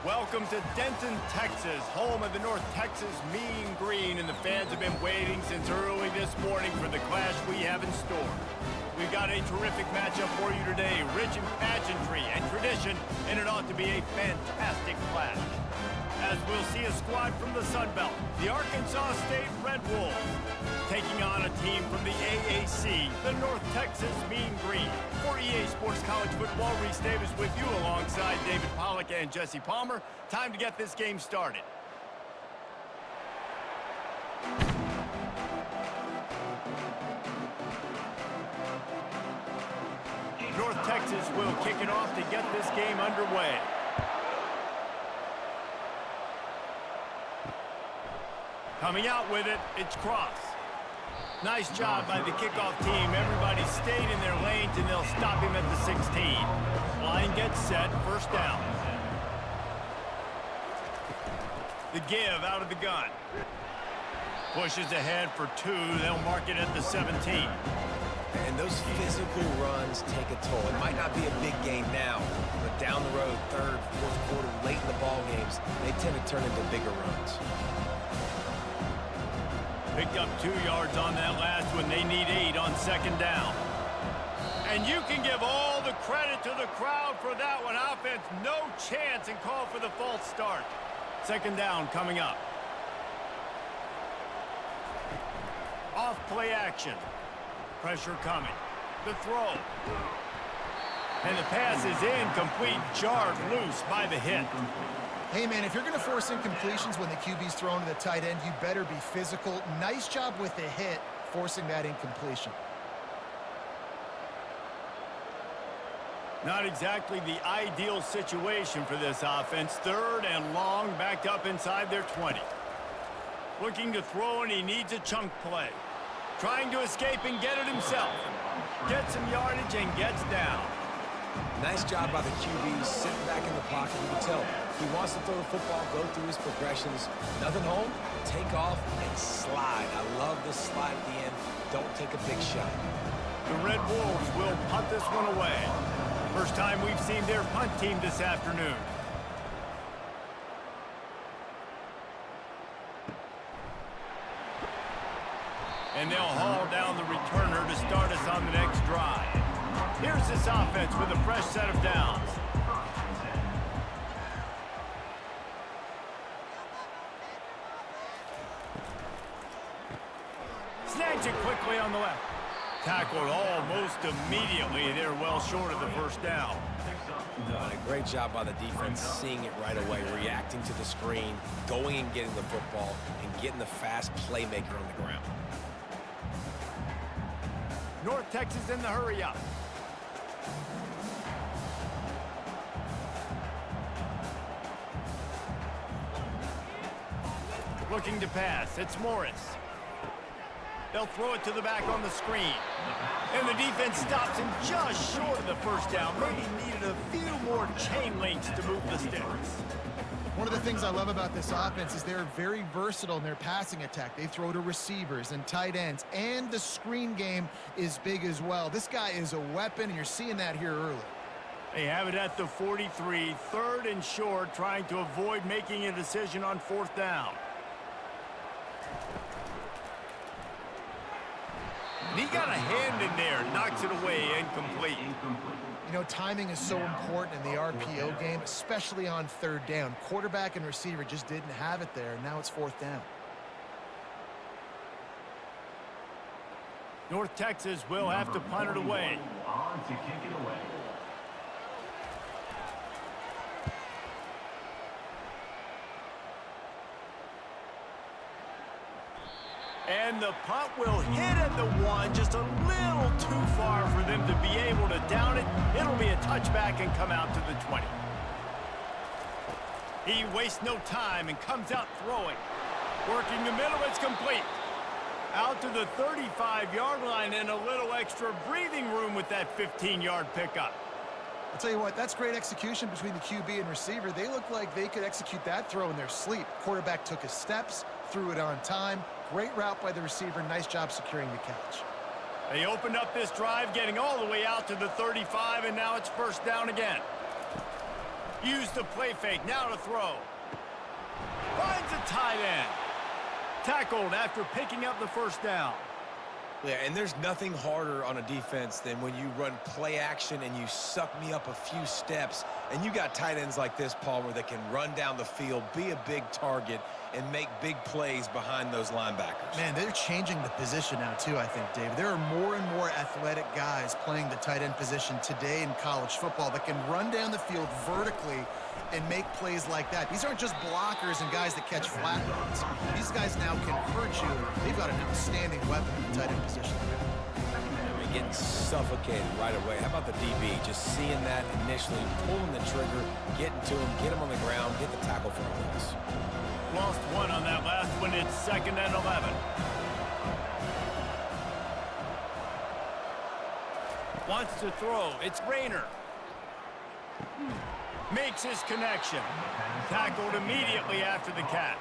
Welcome to Denton, Texas, home of the North Texas Mean Green, and the fans have been waiting since early this morning for the clash we have in store. We've got a terrific matchup for you today, rich in pageantry and tradition, and it ought to be a fantastic clash. As we'll see a squad from the Sun Belt, the Arkansas State Red Wolves, taking on a team from the AAC, the North Texas Mean Green. For EA Sports College Football, Reese Davis with you alongside David Pollack and Jesse Palmer. Time to get this game started. North Texas will kick it off to get this game underway. Coming out with it, it's Cross. Nice job by the kickoff team. Everybody stayed in their lanes, and they'll stop him at the 16. Line gets set, first down. The give out of the gun. Pushes ahead for 2. They'll mark it at the 17. And those physical runs take a toll. It might not be a big game now, but down the road, third, fourth quarter, late in the ball games, they tend to turn into bigger runs. Picked up 2 yards on that last one. They need 8 on second down. And you can give all the credit to the crowd for that one. Offense, no chance, and call for the false start. Second down coming up. Off play action. Pressure coming. The throw. And the pass is incomplete, jarred loose by the hit. Hey, man, if you're going to force incompletions when the QB's thrown to the tight end, you better be physical. Nice job with the hit, forcing that incompletion. Not exactly the ideal situation for this offense. Third and long, backed up inside their 20. Looking to throw, and he needs a chunk play. Trying to escape and get it himself. Gets some yardage and gets down. Nice job by the QB, sitting back in the pocket. You can tell he wants to throw the football, go through his progressions. Nothing home, take off, and slide. I love the slide at the end. Don't take a big shot. The Red Wolves will punt this one away. First time we've seen their punt team this afternoon. And they'll haul down the returner to start us on the next drive. Here's this offense with a fresh set of downs. Snags it quickly on the left. Tackled almost immediately. They're well short of the first down. A great job by the defense, seeing it right away, reacting to the screen, going and getting the football, and getting the fast playmaker on the ground. North Texas in the hurry-up. Looking to pass. It's Morris. They'll throw it to the back on the screen. And the defense stops him just short of the first down. Maybe needed a few more chain links to move the sticks. One of the things I love about this offense is they're very versatile in their passing attack. They throw to receivers and tight ends, and the screen game is big as well. This guy is a weapon, and you're seeing that here early. They have it at the 43, third and short, trying to avoid making a decision on fourth down. And he got a hand in there, knocks it away, incomplete. You know, timing is so important in the RPO game, especially on third down. Quarterback and receiver just didn't have it there. Now it's fourth down. North Texas will have to punt it away. On to kick it away. And the punt will hit at the 1, just a little too far for them to be able to down it. It'll be a touchback and come out to the 20. He wastes no time and comes out throwing. Working the middle, it's complete. Out to the 35-yard line, and a little extra breathing room with that 15-yard pickup. I'll tell you what, that's great execution between the QB and receiver. They look like they could execute that throw in their sleep. Quarterback took his steps, threw it on time. Great route by the receiver. Nice job securing the catch. They opened up this drive, getting all the way out to the 35, and now it's first down again. Use the play fake, now to throw. Finds a tight end. Tackled after picking up the first down. Yeah, and there's nothing harder on a defense than when you run play action and you suck me up a few steps, and you got tight ends like this, Palmer, that can run down the field, be a big target, and make big plays behind those linebackers. Man, they're changing the position now, too, I think, David. There are more and more athletic guys playing the tight end position today in college football that can run down the field vertically and make plays like that. These aren't just blockers and guys that catch flat routes. These guys now can hurt you. They've got an outstanding weapon in the tight end position. They're getting suffocated right away. How about the DB? Just seeing that initially, pulling the trigger, getting to him, get him on the ground, get the tackle for a loss. Lost one on that last one. It's 2nd and 11. Wants to throw. It's Rayner. Makes his connection. Tackled immediately after the catch.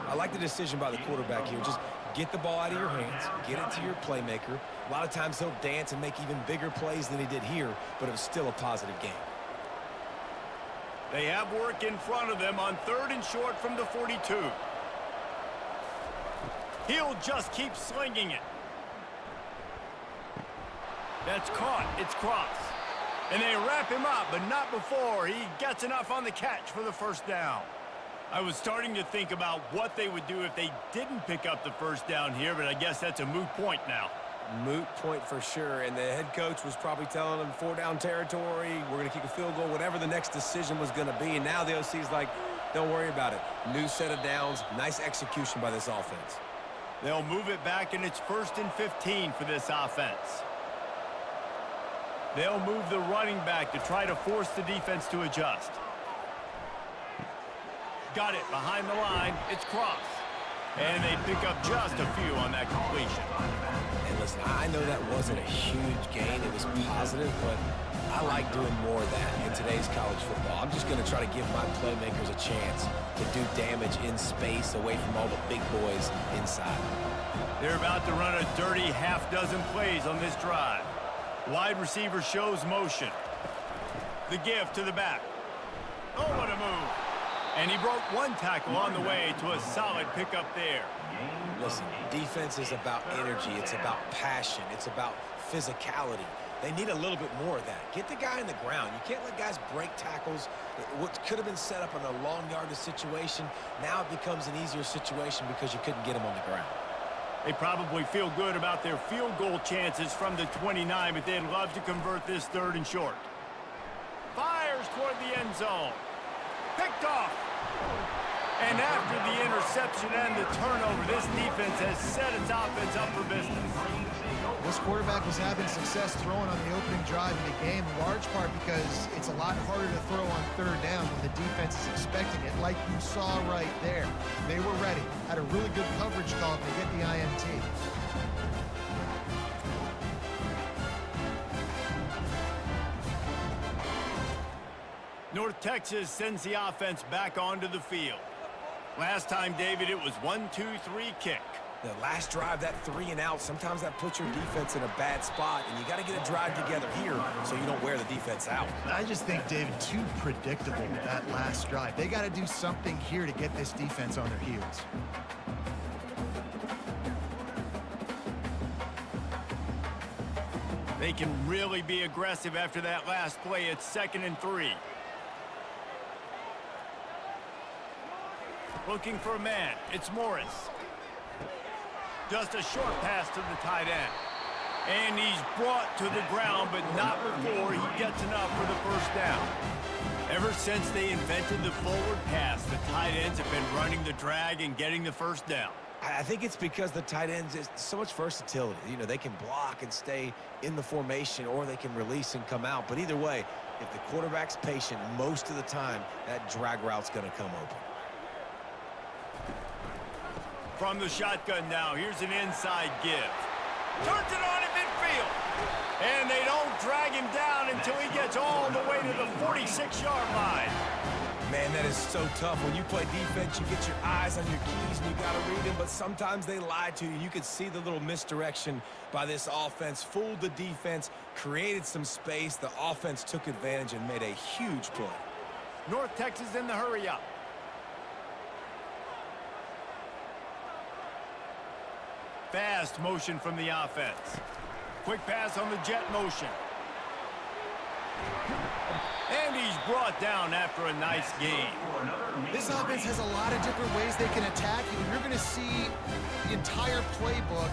I like the decision by the quarterback here. Just get the ball out of your hands, get it to your playmaker. A lot of times he'll dance and make even bigger plays than he did here, but it was still a positive game. They have work in front of them on 3rd and short from the 42. He'll just keep slinging it. That's caught. It's cross. And they wrap him up, but not before he gets enough on the catch for the first down. I was starting to think about what they would do if they didn't pick up the first down here, but I guess that's a moot point now. Moot point for sure, and the head coach was probably telling them 4-down territory, we're going to kick a field goal, whatever the next decision was going to be, and now the OC's like, don't worry about it. New set of downs, nice execution by this offense. They'll move it back, and it's 1st and 15 for this offense. They'll move the running back to try to force the defense to adjust. Got it behind the line. It's cross. And they pick up just a few on that completion. And listen, I know that wasn't a huge gain. It was positive, but I like doing more of that in today's college football. I'm just going to try to give my playmakers a chance to do damage in space away from all the big boys inside. They're about to run a dirty half-dozen plays on this drive. Wide receiver shows motion. The give to the back. Oh, what a move. And he broke one tackle on the way to a solid pickup there. Listen, defense is about energy. It's about passion. It's about physicality. They need a little bit more of that. Get the guy in the ground. You can't let guys break tackles. What could have been set up in a long yardage situation, now it becomes an easier situation because you couldn't get him on the ground. They probably feel good about their field goal chances from the 29, but they'd love to convert this 3rd and short. Fires toward the end zone. Picked off. And after the interception and the turnover, this defense has set its offense up for business. This quarterback was having success throwing on the opening drive of the game, in large part because it's a lot harder to throw on 3rd down when the defense is expecting it, like you saw right there. They were ready, had a really good coverage call to get the INT. North Texas sends the offense back onto the field. Last time, David, it was 1-2-3 kick. The last drive, that 3 and out, sometimes that puts your defense in a bad spot, and you got to get a drive together here so you don't wear the defense out. I just think, David, too predictable, that last drive. They got to do something here to get this defense on their heels. They can really be aggressive after that last play. It's 2nd and 3. Looking for a man. It's Morris. Just a short pass to the tight end. And he's brought to the ground, but not before he gets enough for the first down. Ever since they invented the forward pass, the tight ends have been running the drag and getting the first down. I think it's because the tight ends is so much versatility. You know, they can block and stay in the formation, or they can release and come out. But either way, if the quarterback's patient, most of the time, that drag route's going to come open. From the shotgun now, here's an inside give. Turns it on in midfield. And they don't drag him down until he gets all the way to the 46-yard line. Man, that is so tough. When you play defense, you get your eyes on your keys and you got to read them, but sometimes they lie to you. You could see the little misdirection by this offense, fooled the defense, created some space. The offense took advantage and made a huge play. North Texas in the hurry up. Fast motion from the offense. Quick pass on the jet motion. And he's brought down after a nice gain. This offense has a lot of different ways they can attack you. You're going to see the entire playbook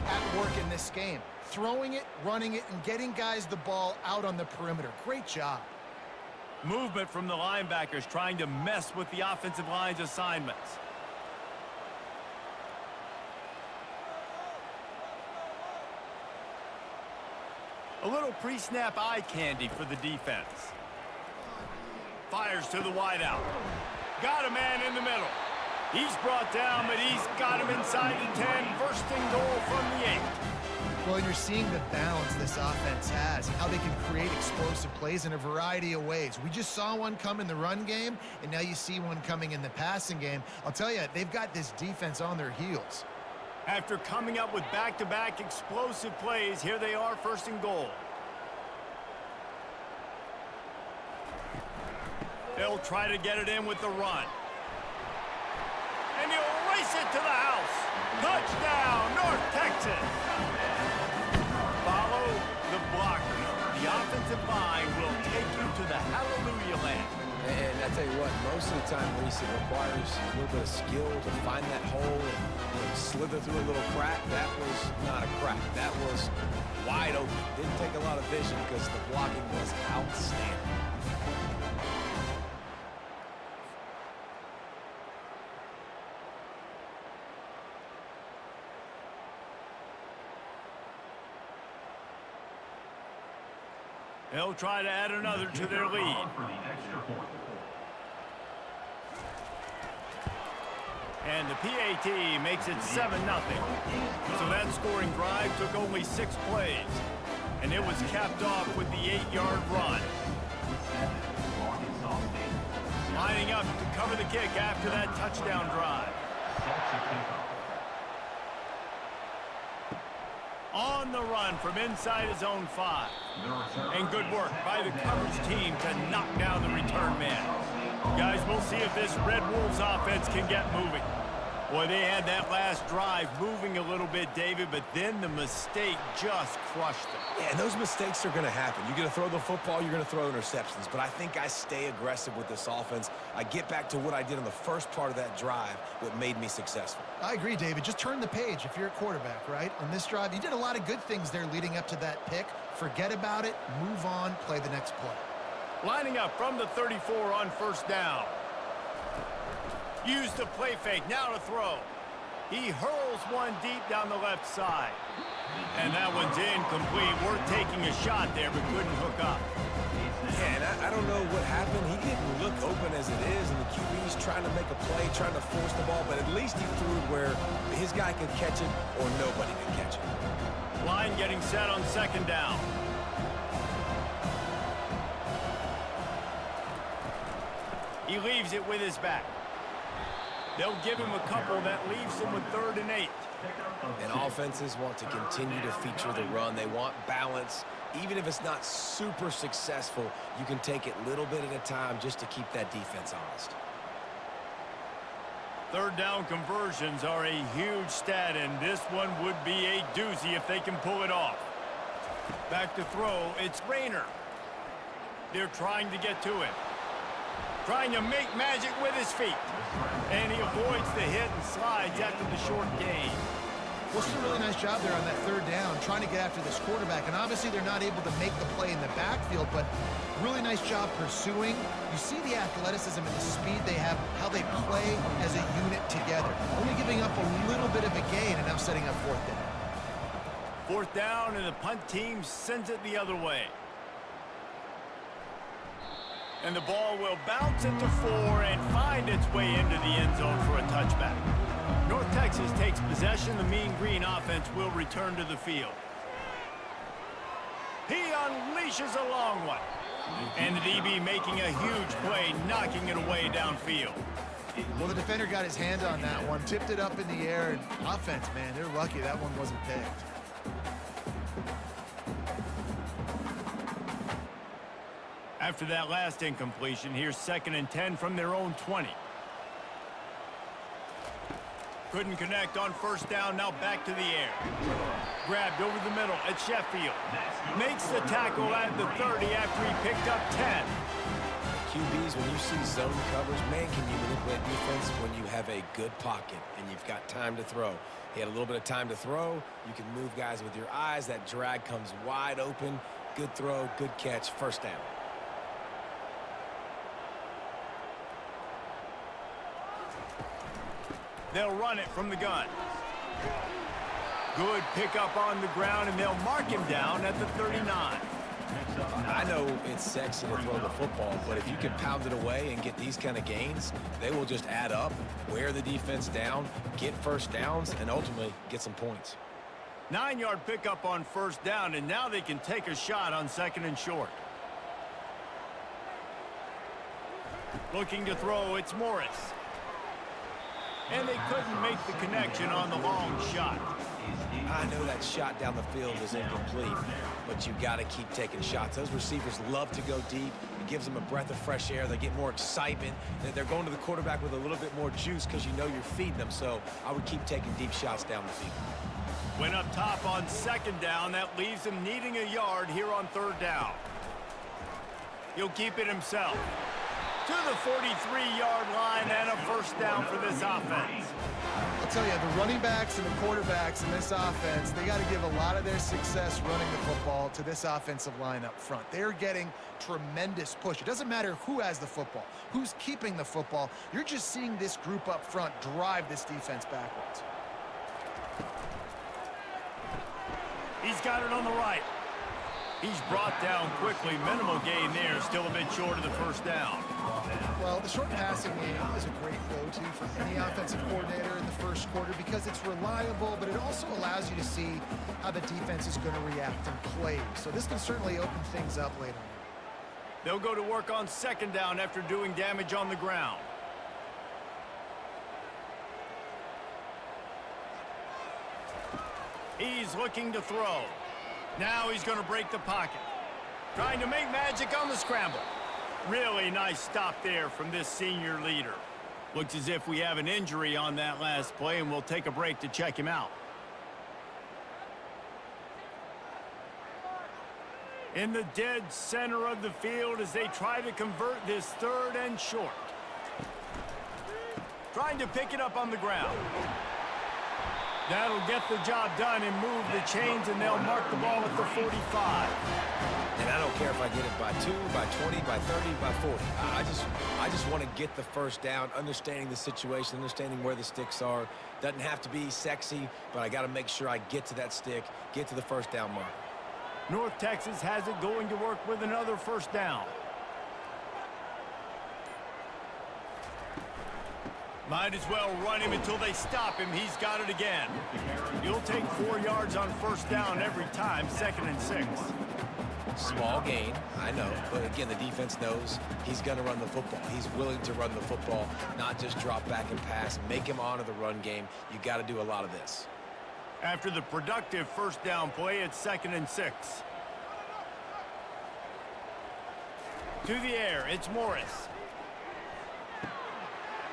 at work in this game. Throwing it, running it, and getting guys the ball out on the perimeter. Great job. Movement from the linebackers trying to mess with the offensive line's assignments. A little pre-snap eye candy for the defense. Fires to the wideout. Got a man in the middle. He's brought down, but he's got him inside the 10. First and goal from the 8. Well, you're seeing the balance this offense has, how they can create explosive plays in a variety of ways. We just saw one come in the run game, and now you see one coming in the passing game. I'll tell you, they've got this defense on their heels. After coming up with back-to-back explosive plays, here they are, first and goal. They'll try to get it in with the run. And he'll race it to the house. Touchdown, North Texas. Follow the blocker. The offensive line will take you to the hallelujah land. And I tell you what, most of the time, Reese, it requires a little bit of skill to find that hole and slither through a little crack. That was not a crack. That was wide open. Didn't take a lot of vision because the blocking was outstanding. They'll try to add another to their lead. And the PAT makes it 7-0. So that scoring drive took only 6 plays. And it was capped off with the 8-yard run. Lining up to cover the kick after that touchdown drive. On the run from inside his own 5. And good work by the coverage team to knock down the return man. Guys, we'll see if this Red Wolves offense can get moving. Boy, they had that last drive moving a little bit, David, but then the mistake just crushed them. Yeah, and those mistakes are going to happen. You're going to throw the football, you're going to throw interceptions. But I think I stay aggressive with this offense. I get back to what I did on the first part of that drive, what made me successful. I agree, David. Just turn the page if you're a quarterback, right? On this drive, you did a lot of good things there leading up to that pick. Forget about it, move on, play the next play. Lining up from the 34 on first down. Use the play fake, now to throw. He hurls one deep down the left side. And that one's incomplete. We're taking a shot there, but couldn't hook up. Yeah, and I don't know what happened. He didn't look open as it is, and the QB's trying to make a play, trying to force the ball, but at least he threw it where his guy could catch it or nobody could catch it. Line getting set on second down. He leaves it with his back. They'll give him a couple that leaves him with 3rd and 8. And offenses want to continue to feature the run. They want balance. Even if it's not super successful, you can take it little bit at a time just to keep that defense honest. 3rd down conversions are a huge stat, and this one would be a doozy if they can pull it off. Back to throw, it's Rayner. They're trying to get to him. Trying to make magic with his feet. And he avoids the hit and slides after the short gain. Well, it's a really nice job there on that 3rd down, trying to get after this quarterback. And obviously they're not able to make the play in the backfield, but really nice job pursuing. You see the athleticism and the speed they have, how they play as a unit together. Only giving up a little bit of a gain and now setting up 4th down. 4th down, and the punt team sends it the other way. And the ball will bounce it to 4 and find its way into the end zone for a touchback. North Texas takes possession. The Mean Green offense will return to the field. He unleashes a long one. And the DB making a huge play, knocking it away downfield. Well, the defender got his hand on that one, tipped it up in the air, and offense, man, they're lucky that one wasn't picked. After that last incompletion, here's 2nd and 10 from their own 20. Couldn't connect on 1st down, now back to the air. Grabbed over the middle at Sheffield. Makes the tackle at the 30 after he picked up 10. QBs, when you see zone coverage, man, can you manipulate defense when you have a good pocket and you've got time to throw. He had a little bit of time to throw. You can move guys with your eyes. That drag comes wide open. Good throw, good catch, 1st down. They'll run it from the gun. Good pickup on the ground, and they'll mark him down at the 39. I know it's sexy to throw the football, but if you can pound it away and get these kind of gains, they will just add up, wear the defense down, get 1st downs, and ultimately get some points. 9-yard pickup on 1st down, and now they can take a shot on 2nd and short. Looking to throw, it's Morris. And they couldn't make the connection on the long shot. I know that shot down the field was incomplete, but you got to keep taking shots. Those receivers love to go deep. It gives them a breath of fresh air. They get more excitement. They're going to the quarterback with a little bit more juice because you know you're feeding them. So I would keep taking deep shots down the field. Went up top on 2nd down. That leaves him needing a yard here on 3rd down. He'll keep it himself. To the 43-yard line and a 1st down for this offense. I'll tell you, the running backs and the quarterbacks in this offense, they got to give a lot of their success running the football to this offensive line up front. They're getting tremendous push. It doesn't matter who has the football, who's keeping the football. You're just seeing this group up front drive this defense backwards. He's got it on the right. He's brought down quickly. Minimal gain there, still a bit short of the 1st down. Well, the short passing game is a great go-to for any offensive coordinator in the 1st quarter because it's reliable, but it also allows you to see how the defense is going to react and play. So this can certainly open things up later. They'll go to work on 2nd down after doing damage on the ground. He's looking to throw. Now he's going to break the pocket. Trying to make magic on the scramble. Really nice stop there from this senior leader. Looks as if we have an injury on that last play, and we'll take a break to check him out. In the dead center of the field as they try to convert this 3rd and short. Trying to pick it up on the ground. That'll get the job done and move the chains, and they'll mark the ball at the 45. And I don't care if I get it by 2, by 20, by 30, by 40. I just want to get the 1st down, understanding the situation, understanding where the sticks are. Doesn't have to be sexy, but I got to make sure I get to that stick, get to the 1st down mark. North Texas has it going to work with another 1st down. Might as well run him until they stop him. He's got it again. He'll take 4 yards on 1st down every time, 2nd and 6. Small gain, I know, but again, the defense knows he's going to run the football. He's willing to run the football, not just drop back and pass, make him honor the run game. You got to do a lot of this. After the productive 1st down play, it's 2nd and 6. To the air, it's Morris.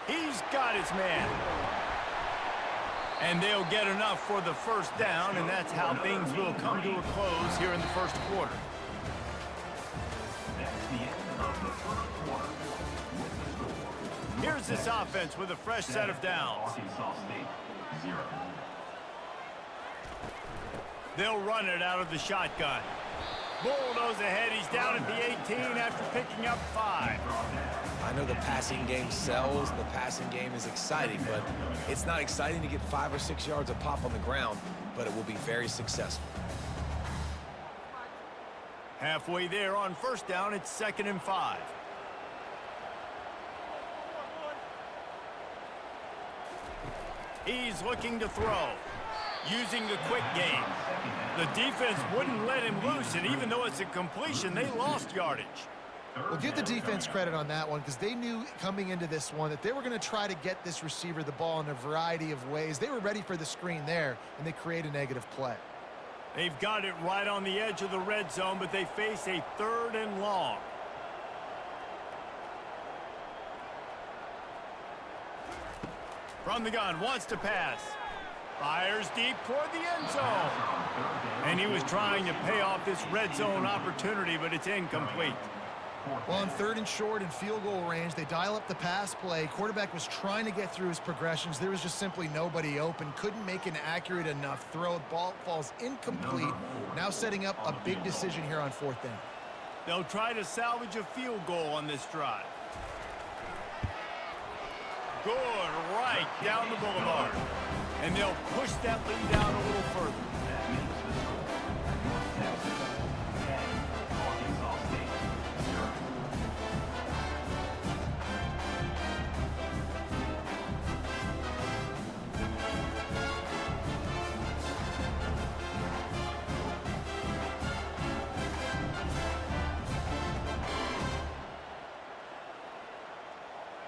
He's got his man. And they'll get enough for the 1st down, and that's how things will come to a close here in the 1st quarter. Here's this offense with a fresh set of downs. They'll run it out of the shotgun. Bulldoze ahead. He's down at the 18 after picking up 5. I know the passing game sells, and the passing game is exciting, but it's not exciting to get 5 or 6 yards of pop on the ground, but it will be very successful. Halfway there on 1st down, it's 2nd and 5. He's looking to throw, using the quick game. The defense wouldn't let him loose, and even though it's a completion, they lost yardage. Well, give the defense credit on that one because they knew coming into this one that they were going to try to get this receiver the ball in a variety of ways. They were ready for the screen there, and they create a negative play. They've got it right on the edge of the red zone, but they face a 3rd and long. From the gun, wants to pass. Fires deep toward the end zone. And he was trying to pay off this red zone opportunity, but it's incomplete. Well, on 3rd and short and field goal range, they dial up the pass play. Quarterback was trying to get through his progressions. There was just simply nobody open. Couldn't make an accurate enough throw. The ball falls incomplete. Now setting up a big decision here on 4th down. They'll try to salvage a field goal on this drive. Good, right down the boulevard. And they'll push that lead out a little further.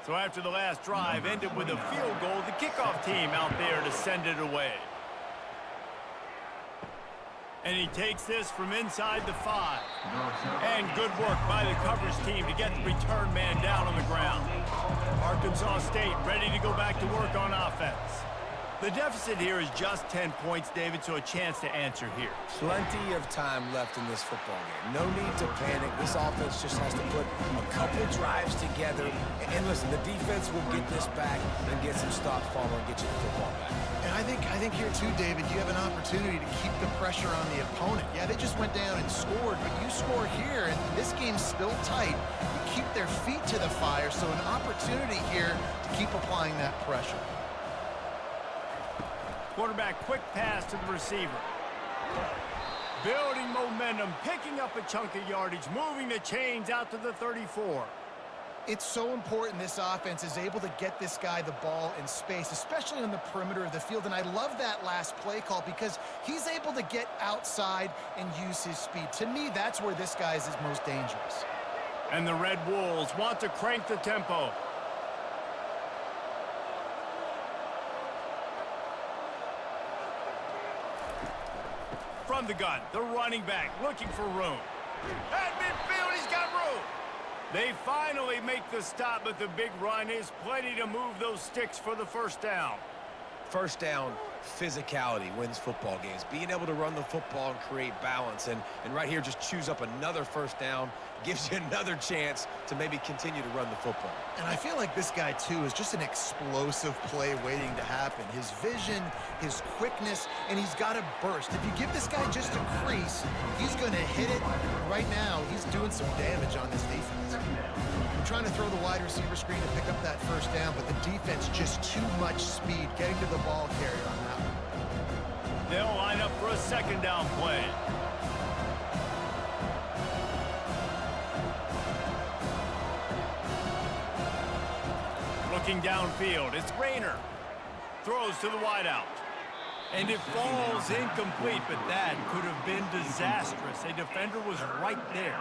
So after the last drive ended with a field goal, the kickoff team out there to send it away. And he takes this from inside the 5. And good work by the coverage team to get the return man down on the ground. Arkansas State ready to go back to work on offense. The deficit here is just 10 points, David, so a chance to answer here. Plenty of time left in this football game. No need to panic. This offense just has to put a couple drives together. And listen, the defense will get this back and get some stops following and get you the football back. And I think here too, David, you have an opportunity to keep the pressure on the opponent. Yeah, they just went down and scored, but you score here, and this game's still tight. You keep their feet to the fire, so an opportunity here to keep applying that pressure. Quarterback, quick pass to the receiver. Building momentum, picking up a chunk of yardage, moving the chains out to the 34. It's so important this offense is able to get this guy the ball in space, especially on the perimeter of the field. And I love that last play call because he's able to get outside and use his speed. To me, that's where this guy is his most dangerous. And the Red Wolves want to crank the tempo. From the gun, the running back looking for room. At midfield, he's got room. They finally make the stop, but the big run is plenty to move those sticks for the first down. First down, physicality wins football games. Being able to run the football and create balance. And right here, just choose up another first down, gives you another chance to maybe continue to run the football. And I feel like this guy, too, is just an explosive play waiting to happen. His vision, his quickness, and he's got a burst. If you give this guy just a crease, he's going to hit it. Right now, he's doing some damage on this defense. I'm trying to throw the wide receiver screen to pick up that first down, but the defense just too much speed getting to the ball carrier on that one. They'll line up for a second down play. Looking downfield, it's Rayner. Throws to the wideout. And it falls incomplete, but that could have been disastrous. A defender was right there.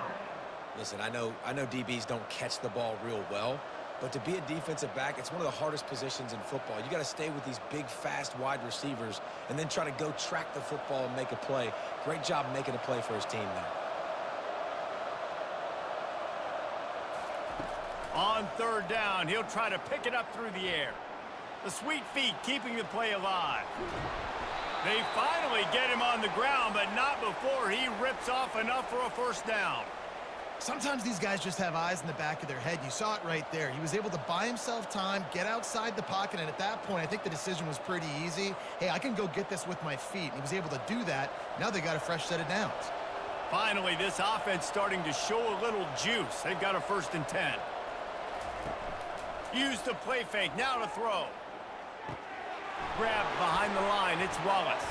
Listen, I know DBs don't catch the ball real well, but to be a defensive back, it's one of the hardest positions in football. You got to stay with these big, fast wide receivers and then try to go track the football and make a play. Great job making a play for his team there. On third down, he'll try to pick it up through the air. The sweet feet keeping the play alive. They finally get him on the ground, but not before he rips off enough for a first down. Sometimes these guys just have eyes in the back of their head. You saw it right there. He was able to buy himself time, get outside the pocket, and at that point, I think the decision was pretty easy. Hey, I can go get this with my feet. And he was able to do that. Now they got a fresh set of downs. Finally, this offense starting to show a little juice. They've got a 1st and 10. Use the play fake, now to throw. Grabbed behind the line, it's Wallace.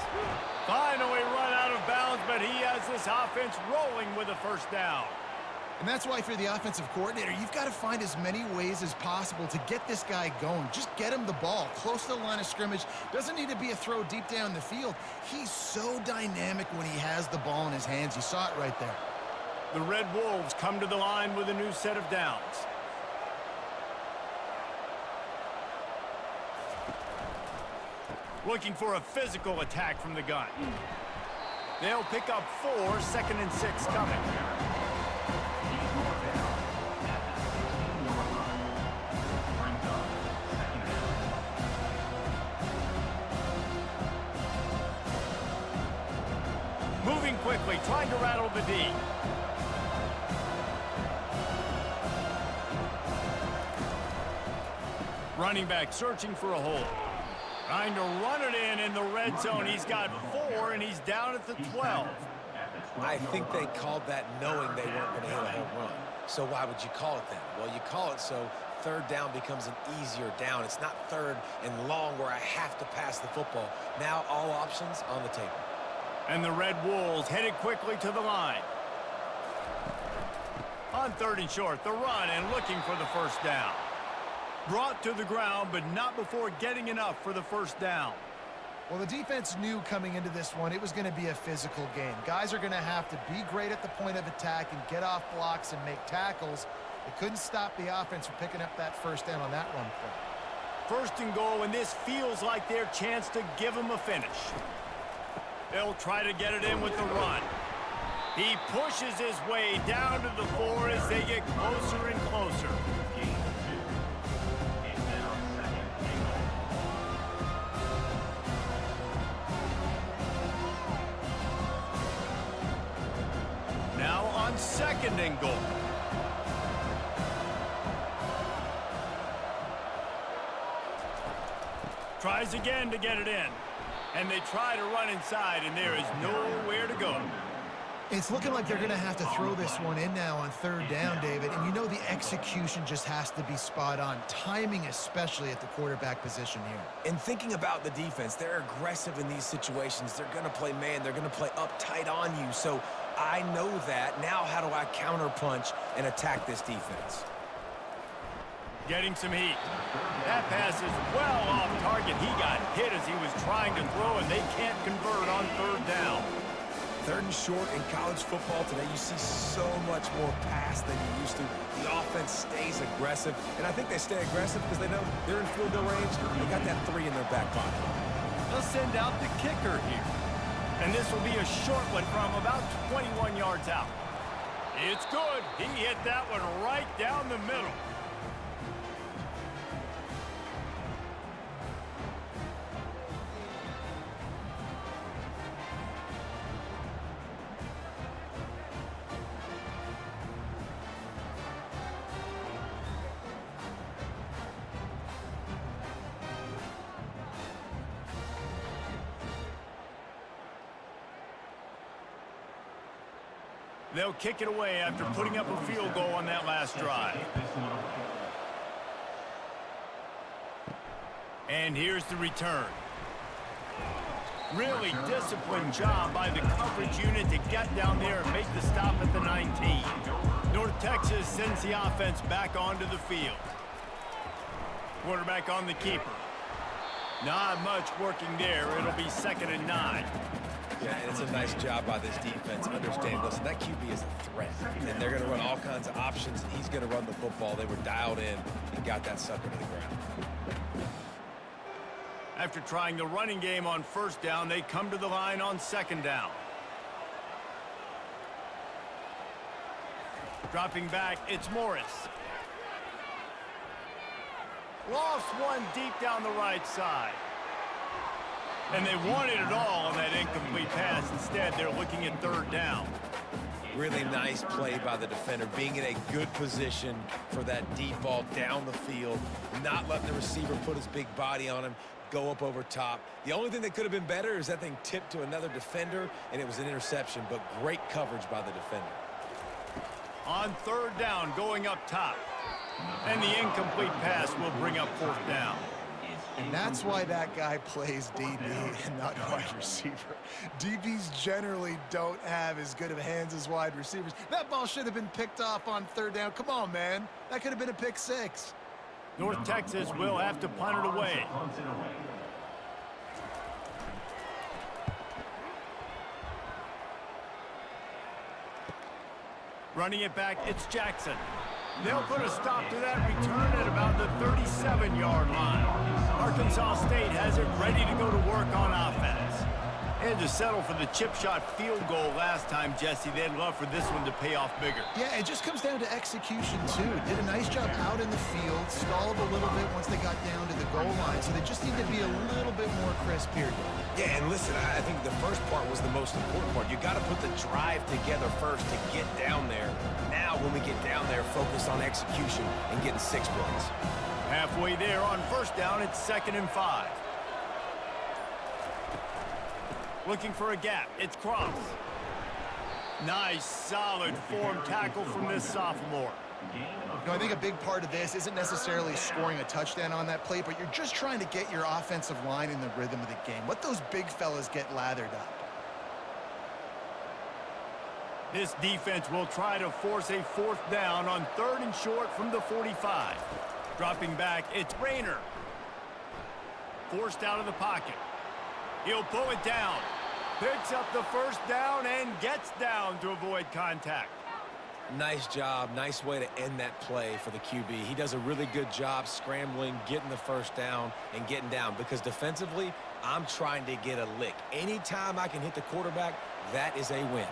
Finally run out of bounds, but he has this offense rolling with a first down. And that's why, if you're the offensive coordinator, you've got to find as many ways as possible to get this guy going. Just get him the ball close to the line of scrimmage. Doesn't need to be a throw deep down the field. He's so dynamic when he has the ball in his hands. You saw it right there. The Red Wolves come to the line with a new set of downs. Looking for a physical attack from the gun. They'll pick up 4, 2nd and 6 coming. quickly, trying to rattle the D. Running back searching for a hole. Trying to run it in the red zone. He's got 4, and he's down at the 12. I think they called that knowing they weren't going to hit a home run. So why would you call it that? Well, you call it so third down becomes an easier down. It's not third and long where I have to pass the football. Now all options on the table. And the Red Wolves headed quickly to the line. On 3rd and short, the run and looking for the first down. Brought to the ground, but not before getting enough for the first down. Well, the defense knew coming into this one it was going to be a physical game. Guys are going to have to be great at the point of attack and get off blocks and make tackles. They couldn't stop the offense from picking up that first down on that run play. 1st and goal, and this feels like their chance to give them a finish. They'll try to get it in with the run. He pushes his way down to the 4 as they get closer and closer. Now on 2nd and goal. Tries again to get it in. And they try to run inside, and there is nowhere to go. It's looking like they're going to have to throw this one in now on 3rd down, David. And you know the execution just has to be spot on. Timing especially at the quarterback position here. And thinking about the defense, they're aggressive in these situations. They're going to play man. They're going to play up tight on you. So I know that. Now how do I counterpunch and attack this defense? Getting some heat. That pass is well off target. He got hit as he was trying to throw, and they can't convert on 3rd down. 3rd and short in college football today, you see so much more pass than you used to. The offense stays aggressive, and I think they stay aggressive because they know they're in field goal range. They got that 3 in their back pocket. They'll send out the kicker here. And this will be a short one from about 21 yards out. It's good. He hit that one right down the middle. They'll kick it away after putting up a field goal on that last drive. And here's the return. Really disciplined job by the coverage unit to get down there and make the stop at the 19. North Texas sends the offense back onto the field. Quarterback on the keeper. Not much working there. It'll be 2nd and 9. Yeah, and it's a nice job by this defense. Understand, listen, that QB is a threat, and they're going to run all kinds of options, and he's going to run the football. They were dialed in and got that sucker to the ground. After trying the running game on 1st down, they come to the line on 2nd down. Dropping back, it's Morris. Lost one deep down the right side. And they wanted it all on that incomplete pass. Instead, they're looking at 3rd down. Really nice play by the defender, being in a good position for that deep ball down the field, not letting the receiver put his big body on him, go up over top. The only thing that could have been better is that thing tipped to another defender, and it was an interception, but great coverage by the defender. On 3rd down, going up top. And the incomplete pass will bring up 4th down. And that's why that guy plays DB and not wide receiver. DBs generally don't have as good of hands as wide receivers. That ball should have been picked off on 3rd down. Come on, man. That could have been a pick 6. North Texas will have to punt it away. Running it back, it's Jackson. They'll put a stop to that return at about the 37-yard line. Arkansas State has it ready to go to work on offense. Had to settle for the chip shot field goal last time, Jesse. They'd love for this one to pay off bigger. Yeah, it just comes down to execution, too. Did a nice job out in the field, stalled a little bit once they got down to the goal goal line, so they just need to be a little bit more crisp here. Yeah, and listen, I think the first part was the most important part. You got to put the drive together first to get down there. Now, when we get down there, focus on execution and getting 6 points. Halfway there on first down, it's 2nd and 5. Looking for a gap, it's Cross. Nice, solid form tackle from this sophomore. You know, I think a big part of this isn't necessarily scoring a touchdown on that play, but you're just trying to get your offensive line in the rhythm of the game. Let those big fellas get lathered up. This defense will try to force a 4th down on 3rd and short from the 45. Dropping back, it's Rayner. Forced out of the pocket. He'll pull it down. Picks up the first down and gets down to avoid contact. Nice job. Nice way to end that play for the QB. He does a really good job scrambling, getting the first down, and getting down. Because defensively, I'm trying to get a lick. Anytime I can hit the quarterback, that is a win.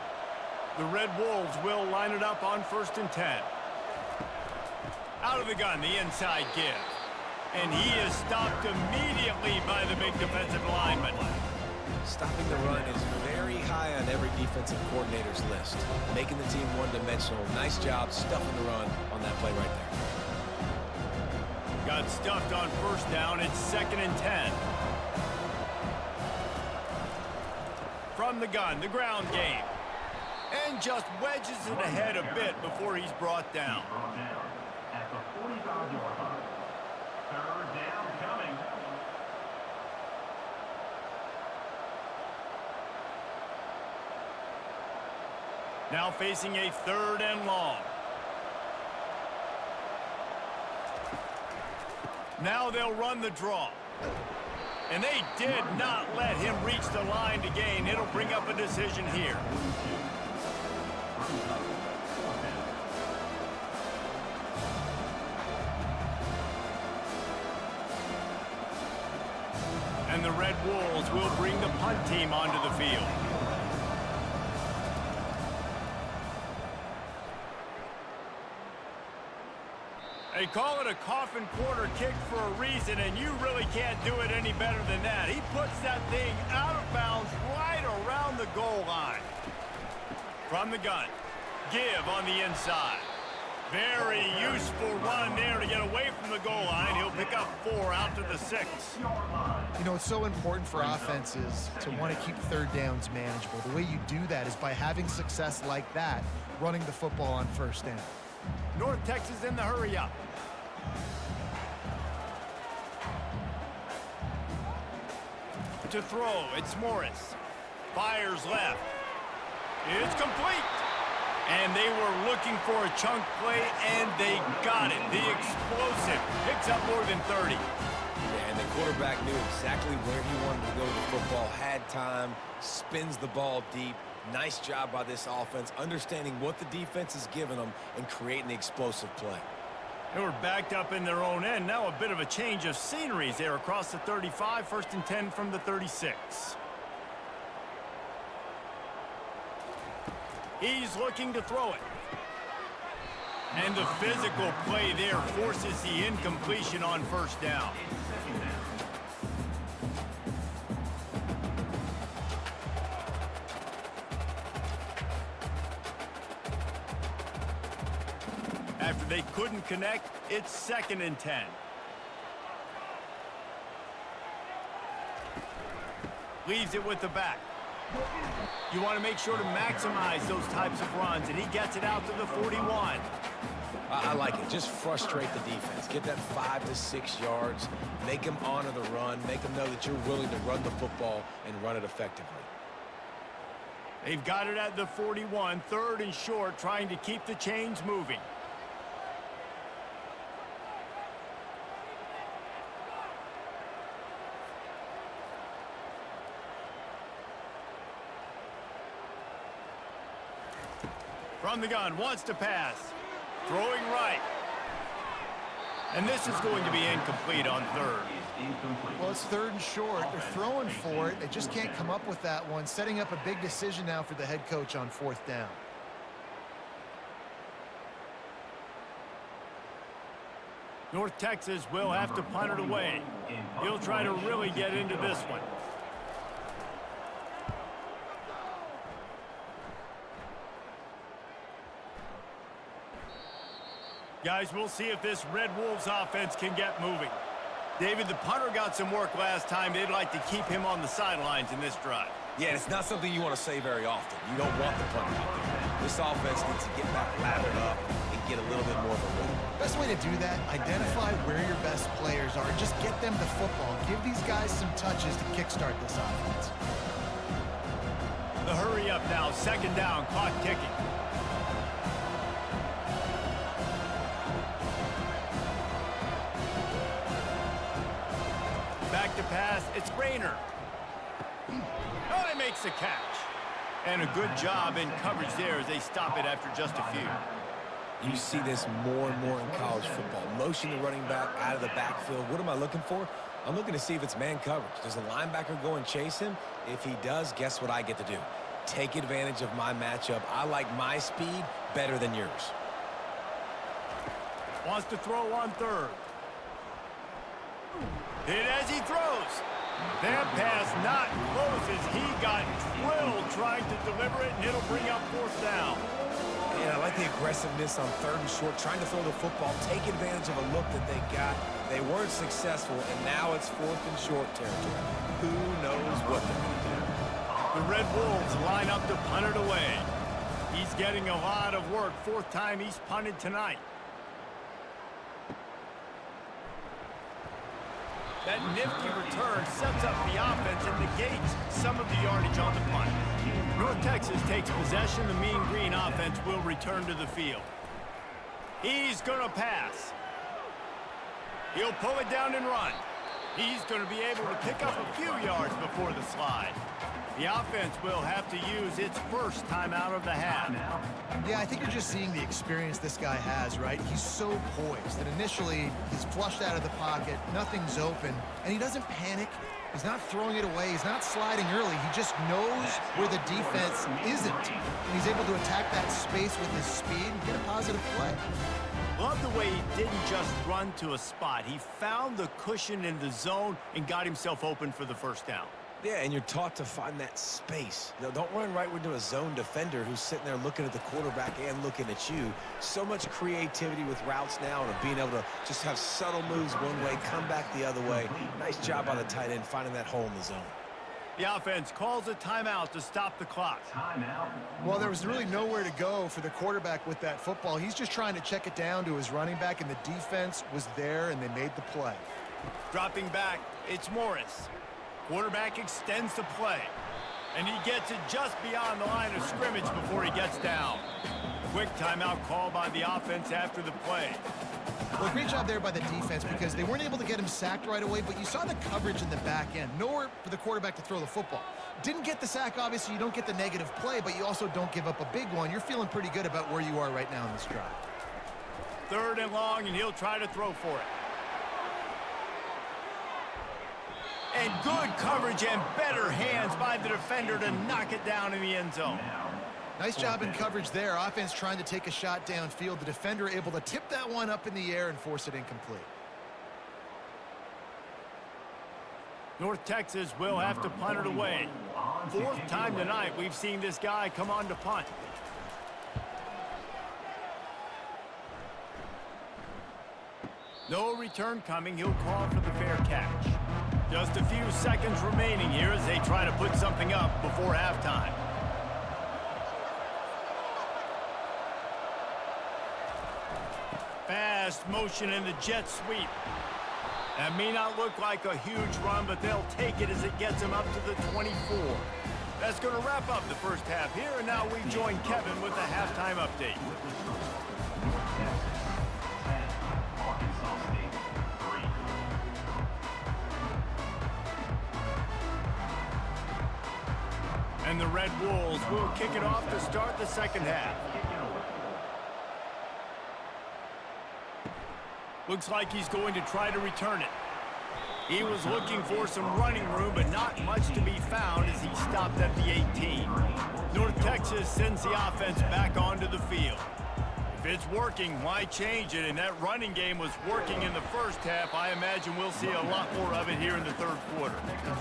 The Red Wolves will line it up on 1st and 10. Out of the gun, the inside give. And he is stopped immediately by the big defensive lineman. Stopping the run is very high on every defensive coordinator's list. Making the team one-dimensional. Nice job stuffing the run on that play right there. Got stuffed on first down. It's 2nd and 10. From the gun, the ground game. And just wedges it ahead a bit before he's brought down. At the 45-yard line. 3rd down coming. Now facing a 3rd and long. Now they'll run the draw. And they did not let him reach the line to gain. It'll bring up a decision here. And the Red Wolves will bring the punt team onto the field. They call it a coffin corner kick for a reason, and you really can't do it any better than that. He puts that thing out of bounds right around the goal line. From the gun, give on the inside. Very useful run there to get away from the goal line. He'll pick up 4 out to the 6. You know, it's so important for offenses to want to keep 3rd downs manageable. The way you do that is by having success like that, running the football on 1st down. North Texas in the hurry up. To throw, it's Morris. Fires left. It's complete. And they were looking for a chunk play, and they got it. The explosive picks up more than 30. Yeah, and the quarterback knew exactly where he wanted to go with the football, had time, spins the ball deep. Nice job by this offense, understanding what the defense is giving them and creating the explosive play. They were backed up in their own end. Now a bit of a change of sceneries there across the 35, 1st and 10 from the 36. He's looking to throw it. And the physical play there forces the incompletion on 1st down. After they couldn't connect, it's 2nd and 10. Leaves it with the back. You want to make sure to maximize those types of runs, and he gets it out to the 41. I like it. Just frustrate the defense. Get that 5 to 6 yards. Make them honor the run. Make them know that you're willing to run the football and run it effectively. They've got it at the 41, 3rd and short, trying to keep the chains moving. From the gun, wants to pass. Throwing right. And this is going to be incomplete on 3rd. Well, it's 3rd and short. They're throwing for it. They just can't come up with that one. Setting up a big decision now for the head coach on 4th down. North Texas will have to punt it away. He'll try to really get into this one. Guys, we'll see if this Red Wolves offense can get moving. David, the punter got some work last time. They'd like to keep him on the sidelines in this drive. Yeah, it's not something you want to say very often. You don't want the punter out there. This offense needs to get back lathered up and get a little bit more of a rhythm. Best way to do that, identify where your best players are and just get them the football. Give these guys some touches to kickstart this offense. The hurry up now, second down, clock ticking. Back to pass, it's Rayner. Oh, he makes the catch. And a good job in coverage there as they stop it after just a few. You see this more and more in college football. Motion the running back out of the backfield. What am I looking for? I'm looking to see if it's man coverage. Does the linebacker go and chase him? If he does, guess what I get to do? Take advantage of my matchup. I like my speed better than yours. Wants to throw on third. Hit as he throws. That pass not close as he got drilled trying to deliver it, and it'll bring up fourth down. Yeah, I like the aggressiveness on third and short, trying to throw the football, take advantage of a look that they got. They weren't successful, and now it's fourth and short territory. Who knows what they're going to do? The Red Wolves line up to punt it away. He's getting a lot of work. Fourth time he's punted tonight. That nifty return sets up the offense and negates some of the yardage on the punt. North Texas takes possession. The Mean Green offense will return to the field. He's going to pass. He'll pull it down and run. He's going to be able to pick up a few yards before the slide. The offense will have to use its first timeout of the half. Yeah, I think you're just seeing the experience this guy has, right? He's so poised that initially he's flushed out of the pocket, nothing's open, and he doesn't panic. He's not throwing it away. He's not sliding early. He just knows where the defense isn't. And he's able to attack that space with his speed and get a positive play. Love the way he didn't just run to a spot. He found the cushion in the zone and got himself open for the first down. Yeah, and you're taught to find that space. Now, don't run right into a zone defender who's sitting there looking at the quarterback and looking at you. So much creativity with routes now and being able to just have subtle moves one way, come back the other way. Nice job by the tight end finding that hole in the zone. The offense calls a timeout to stop the clock. Well, there was really nowhere to go for the quarterback with that football. He's just trying to check it down to his running back, and the defense was there, and they made the play. Dropping back, it's Morris. Quarterback extends the play, and he gets it just beyond the line of scrimmage before he gets down. Quick timeout call by the offense after the play. Well, great job there by the defense because they weren't able to get him sacked right away, but you saw the coverage in the back end. Nowhere for the quarterback to throw the football. Didn't get the sack, obviously. You don't get the negative play, but you also don't give up a big one. You're feeling pretty good about where you are right now in this drive. Third and long, and he'll try to throw for it. And good coverage and better hands by the defender to knock it down in the end zone. Nice job in coverage there. Offense trying to take a shot downfield. The defender able to tip that one up in the air and force it incomplete. North Texas will have to punt it away. Fourth time tonight we've seen this guy come on to punt. No return coming. He'll call for the fair catch. Just a few seconds remaining here as they try to put something up before halftime. Fast motion in the jet sweep. That may not look like a huge run, but they'll take it as it gets them up to the 24. That's going to wrap up the first half here, and now we join Kevin with the halftime update. And the Red Wolves will kick it off to start the second half. Looks like he's going to try to return it. He was looking for some running room, but not much to be found as he stopped at the 18. North Texas sends the offense back onto the field. If it's working, why change it? And that running game was working in the first half. I imagine we'll see a lot more of it here in the third quarter.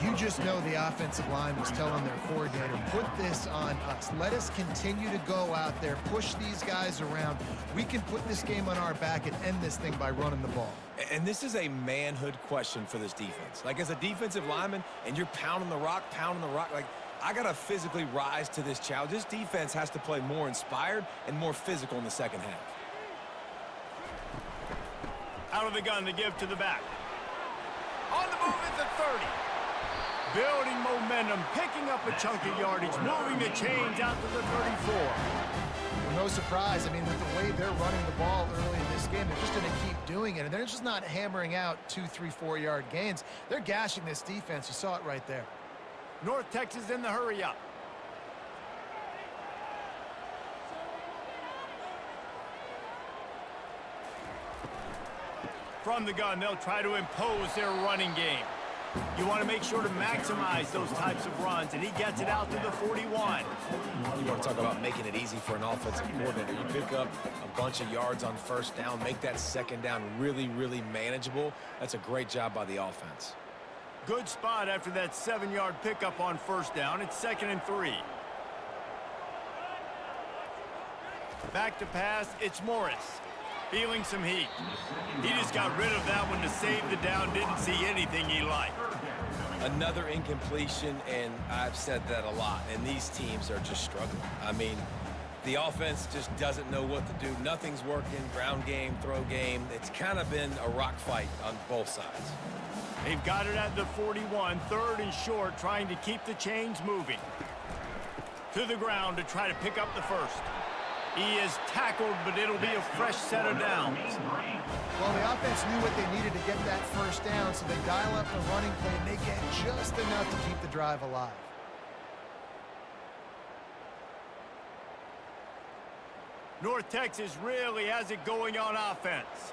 You just know the offensive line was telling their coordinator, put this on us. Let us continue to go out there, push these guys around. We can put this game on our back and end this thing by running the ball. And this is a manhood question for this defense. Like, as a defensive lineman, and you're pounding the rock, like, I got to physically rise to this challenge. This defense has to play more inspired and more physical in the second half. Out of the gun to give to the back. On the move at the 30. Building momentum, picking up a chunk of yardage, moving the chains out to the 34. Well, no surprise. I mean, with the way they're running the ball early in this game, they're just going to keep doing it. And they're just not hammering out 2, 3, 4-yard gains. They're gashing this defense. You saw it right there. North Texas in the hurry up. From the gun, they'll try to impose their running game. You want to make sure to maximize those types of runs, and he gets it out to the 41. You want to talk about making it easy for an offensive coordinator. You pick up a bunch of yards on first down, make that second down really, really manageable. That's a great job by the offense. Good spot after that 7-yard pickup on first down. It's 2nd and 3. Back to pass, it's Morris. Feeling some heat. He just got rid of that one to save the down. Didn't see anything he liked. Another incompletion, and I've said that a lot, and these teams are just struggling. I mean, the offense just doesn't know what to do. Nothing's working. Ground game, throw game. It's kind of been a rock fight on both sides. They've got it at the 41, 3rd and short, trying to keep the chains moving. To the ground to try to pick up the first. He is tackled, but it'll be a fresh set of downs. Well, the offense knew what they needed to get that first down, so they dial up the running play, and they get just enough to keep the drive alive. North Texas really has it going on offense.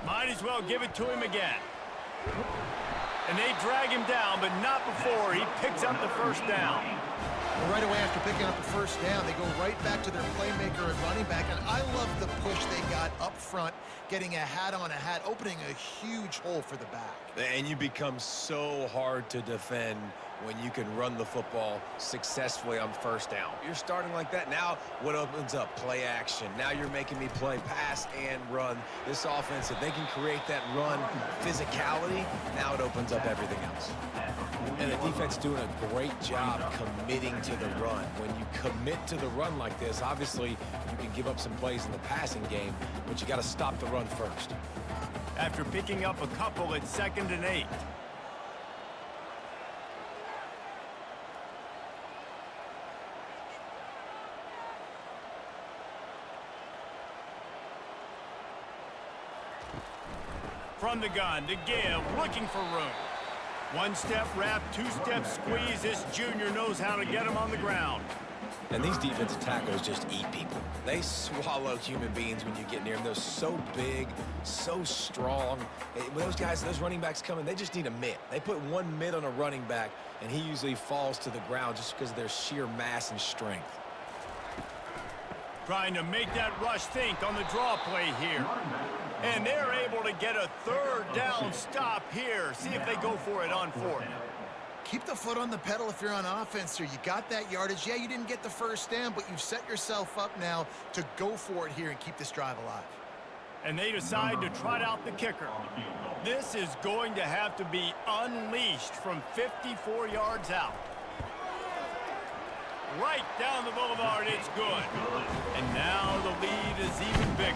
Might as well give it to him again. And they drag him down, but not before he picks up the first down. Well, right away after picking up the first down, they go right back to their playmaker at running back. And I love the push they got up front, getting a hat on a hat, opening a huge hole for the back. And you become so hard to defend when you can run the football successfully on first down. You're starting like that. Now what opens up? Play action. Now you're making me play pass and run. This offense, if they can create that run physicality, now it opens up everything else. And the defense doing a great job committing to the run. When you commit to the run like this, obviously you can give up some plays in the passing game, but you got to stop the run first. After picking up a couple, it's 2nd and 8. From the gun to give, looking for room. 1-step wrap, 2-step squeeze. This junior knows how to get him on the ground. And these defensive tackles just eat people. They swallow human beings when you get near them. They're so big, so strong. When those guys, those running backs come in, they just need a mitt. They put one mitt on a running back, and he usually falls to the ground just because of their sheer mass and strength. Trying to make that rush think on the draw play here. And they're able to get a 3rd down stop here. See if they go for it on 4th. Keep the foot on the pedal if you're on offense here. You got that yardage. Yeah, you didn't get the first down, but you've set yourself up now to go for it here and keep this drive alive. And they decide to trot out the kicker. This is going to have to be unleashed from 54 yards out. Right down the boulevard, it's good. And now the lead is even bigger.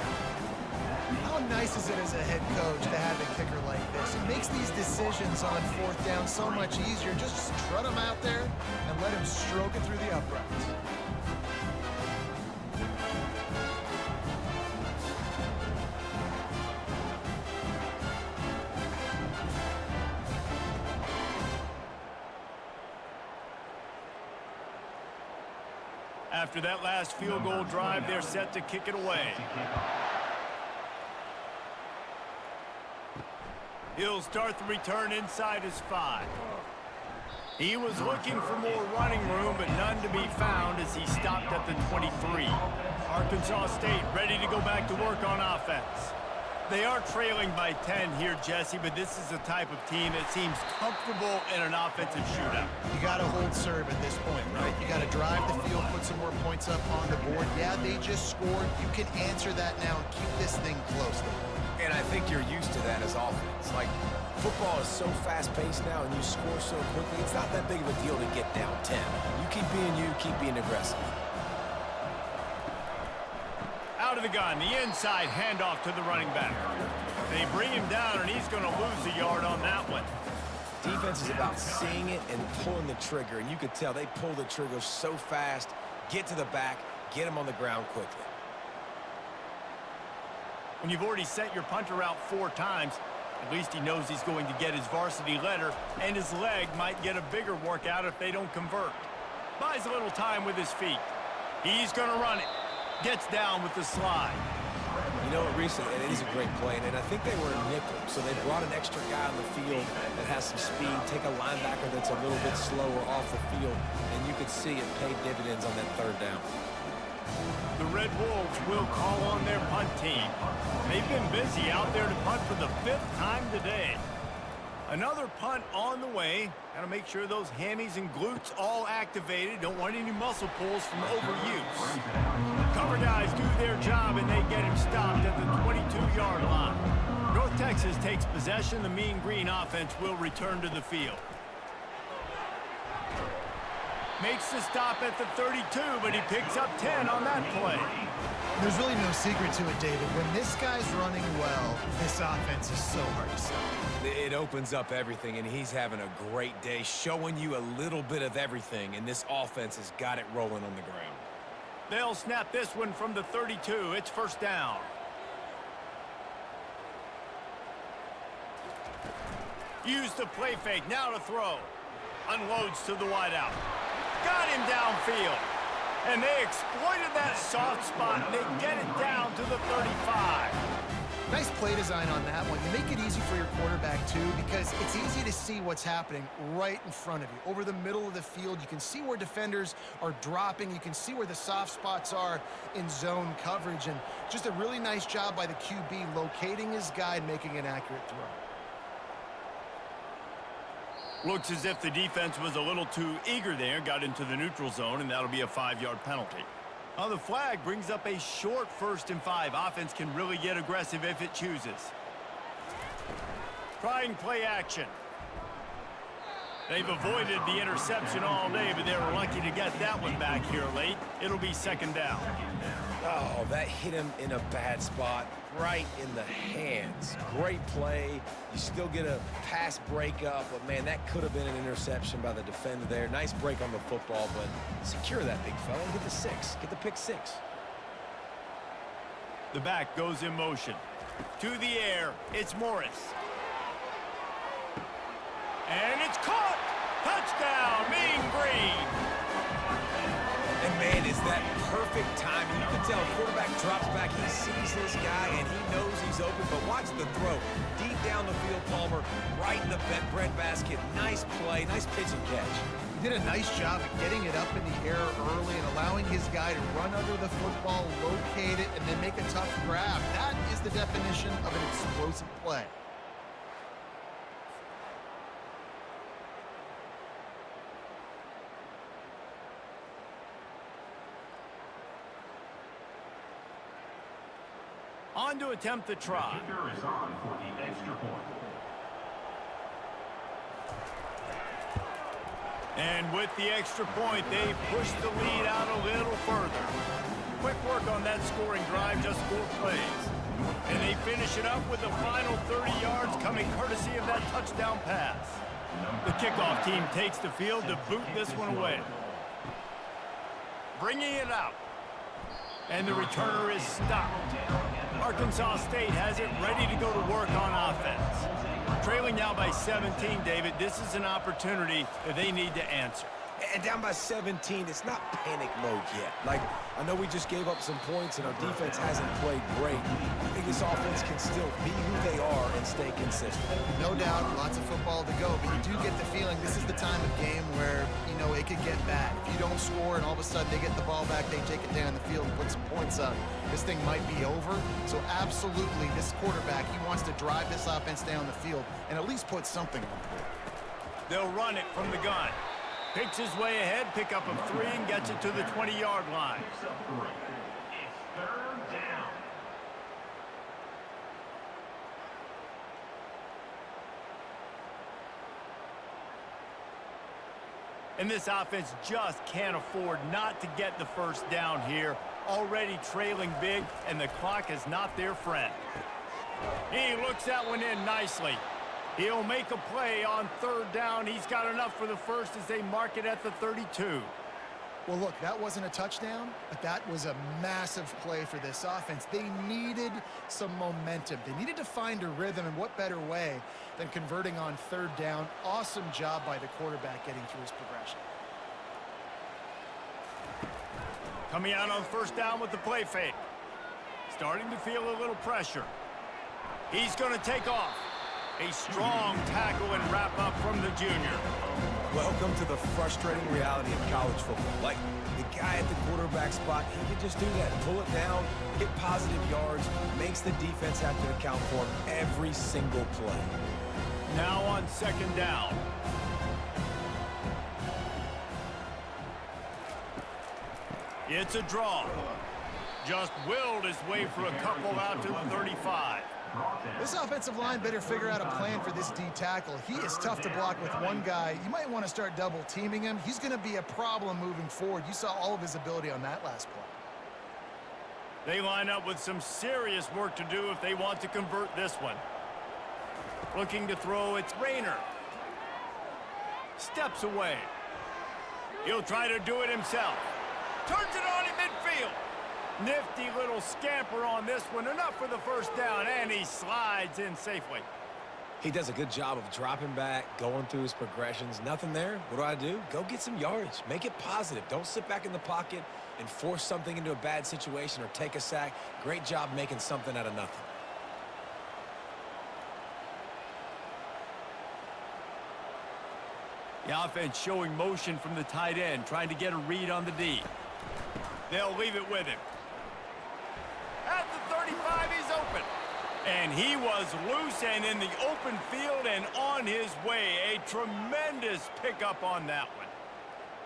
How nice is it as a head coach to have a kicker like this? It makes these decisions on 4th down so much easier. Just strut him out there and let him stroke it through the uprights. After that last field goal drive, they're set to kick it away. He'll start the return inside his 5. He was looking for more running room, but none to be found as he stopped at the 23. Arkansas State ready to go back to work on offense. They are trailing by 10 here, Jesse, but this is the type of team that seems comfortable in an offensive shootout. You got to hold serve at this point, right? You got to drive the field, put some more points up on the board. Yeah, they just scored. You can answer that now and keep this thing close. And I think you're used to that as offense. Like, football is so fast-paced now, and you score so quickly, it's not that big of a deal to get down 10. You keep being aggressive. Out of the gun, the inside handoff to the running back. They bring him down, and he's going to lose a yard on that one. Defense is about seeing it and pulling the trigger, and you could tell they pull the trigger so fast, get to the back, get him on the ground quickly. When you've already sent your punter out 4 times, at least he knows he's going to get his varsity letter, and his leg might get a bigger workout if they don't convert. Buys a little time with his feet. He's going to run it. Gets down with the slide. You know, recently, it is a great play, and I think they were a nickel, so they brought an extra guy on the field that has some speed, take a linebacker that's a little bit slower off the field, and you could see it paid dividends on that 3rd down. The Red Wolves will call on their punt team. They've been busy out there to punt for the 5th time today. Another punt on the way. Got to make sure those hammies and glutes all activated. Don't want any muscle pulls from overuse. Cover guys do their job, and they get him stopped at the 22-yard line. North Texas takes possession. The Mean Green offense will return to the field. Makes the stop at the 32, but he picks up 10 on that play. There's really no secret to it, David. When this guy's running well, this offense is so hard to stop. It opens up everything, and he's having a great day, showing you a little bit of everything, and this offense has got it rolling on the ground. They'll snap this one from the 32. It's 1st down. Use the play fake. Now to throw. Unloads to the wideout. Got him downfield. And they exploited that soft spot. They get it down to the 35. Nice play design on that one. You make it easy for your quarterback, too, because it's easy to see what's happening right in front of you. Over the middle of the field, you can see where defenders are dropping. You can see where the soft spots are in zone coverage. And just a really nice job by the QB locating his guy and making an accurate throw. Looks as if the defense was a little too eager there, got into the neutral zone, and that'll be a 5-yard penalty. On the flag brings up a short 1st and 5. Offense can really get aggressive if it chooses. Trying play action. They've avoided the interception all day, but they were lucky to get that one back here late. It'll be 2nd down. Oh, that hit him in a bad spot, right in the hands. Great play. You still get a pass breakup, but, man, that could have been an interception by the defender there. Nice break on the football, but secure that big fella. Get the 6. Get the pick 6. The back goes in motion. To the air, it's Morris. And it's caught! Touchdown, Mean Green! And, man, is that perfect timing. You can tell quarterback drops back. He sees this guy, and he knows he's open. But watch the throw. Deep down the field, Palmer, right in the breadbasket. Nice play, nice pitch and catch. He did a nice job of getting it up in the air early and allowing his guy to run under the football, locate it, and then make a tough grab. That is the definition of an explosive play. On to attempt the try. The kicker is on for the extra point. And with the extra point, they push the lead out a little further. Quick work on that scoring drive, just 4 plays. And they finish it up with the final 30 yards coming courtesy of that touchdown pass. The kickoff team takes the field to boot this one away. Bringing it out. And the returner is stopped. Arkansas State has it ready to go to work on offense. Trailing now by 17, David. This is an opportunity that they need to answer. And down by 17, it's not panic mode yet. Like, I know we just gave up some points and our defense hasn't played great. I think this offense can still be who they are and stay consistent. No doubt, lots of football to go, but you do get the feeling this is the time of game where, you know, it could get bad. If you don't score and all of a sudden they get the ball back, they take it down the field and put some points up, this thing might be over. So absolutely, this quarterback, he wants to drive this offense down the field and at least put something on the board. They'll run it from the gun. Picks his way ahead, pick up of 3, and gets it to the 20-yard line. It's 3rd down. And this offense just can't afford not to get the first down here. Already trailing big, and the clock is not their friend. He looks that one in nicely. He'll make a play on 3rd down. He's got enough for the first as they mark it at the 32. Well, look, that wasn't a touchdown, but that was a massive play for this offense. They needed some momentum. They needed to find a rhythm, and what better way than converting on 3rd down. Awesome job by the quarterback getting through his progression. Coming out on 1st down with the play fake. Starting to feel a little pressure. He's going to take off. A strong tackle and wrap up from the junior. Welcome to the frustrating reality of college football. Like, the guy at the quarterback spot, he can just do that. Pull it down, get positive yards, makes the defense have to account for him every single play. Now on 2nd down. It's a draw. Just willed his way for a couple out to the 35. This offensive line better figure out a plan for this D tackle. He is tough to block with one guy. You might want to start double teaming him. He's going to be a problem moving forward. You saw all of his ability on that last play. They line up with some serious work to do if they want to convert this one. Looking to throw, it's Rayner. Steps away. He'll try to do it himself. Turns it on in midfield. Nifty little scamper on this one. Enough for the 1st down, and he slides in safely. He does a good job of dropping back, going through his progressions. Nothing there. What do? Go get some yardage. Make it positive. Don't sit back in the pocket and force something into a bad situation or take a sack. Great job making something out of nothing. The offense showing motion from the tight end, trying to get a read on the D. They'll leave it with him. At the 35, he's open. And he was loose and in the open field and on his way. A tremendous pickup on that one.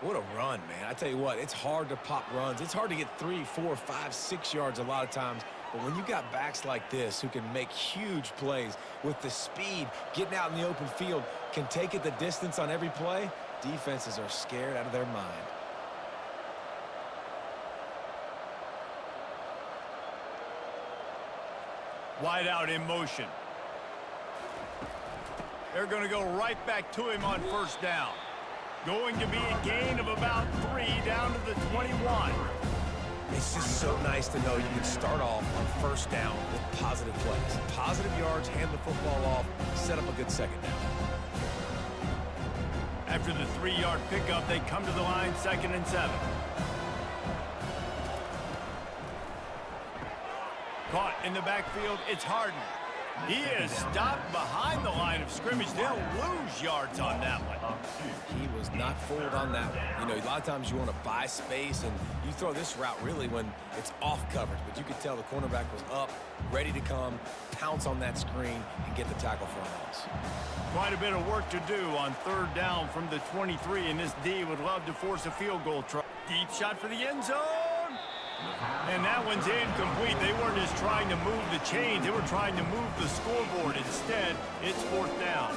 What a run, man. I tell you what, it's hard to pop runs. It's hard to get 3, 4, 5, 6 yards a lot of times. But when you got backs like this who can make huge plays with the speed, getting out in the open field, can take it the distance on every play, defenses are scared out of their mind. Wide out in motion. They're going to go right back to him on 1st down. Going to be a gain of about 3 down to the 21. It's just so nice to know you can start off on 1st down with positive plays. Positive yards, hand the football off, set up a good 2nd down. After the 3-yard pickup, they come to the line 2nd and 7. Caught in the backfield, it's Harden. He is stopped behind the line of scrimmage. They'll lose yards on that one. He was not fooled on that one. You know, a lot of times you want to buy space, and you throw this route really when it's off coverage. But you could tell the cornerback was up, ready to come, pounce on that screen, and get the tackle for a loss. Quite a bit of work to do on 3rd down from the 23, and this D would love to force a field goal try. Deep shot for the end zone. And that one's incomplete. They weren't just trying to move the chains. They were trying to move the scoreboard. Instead, it's 4th down.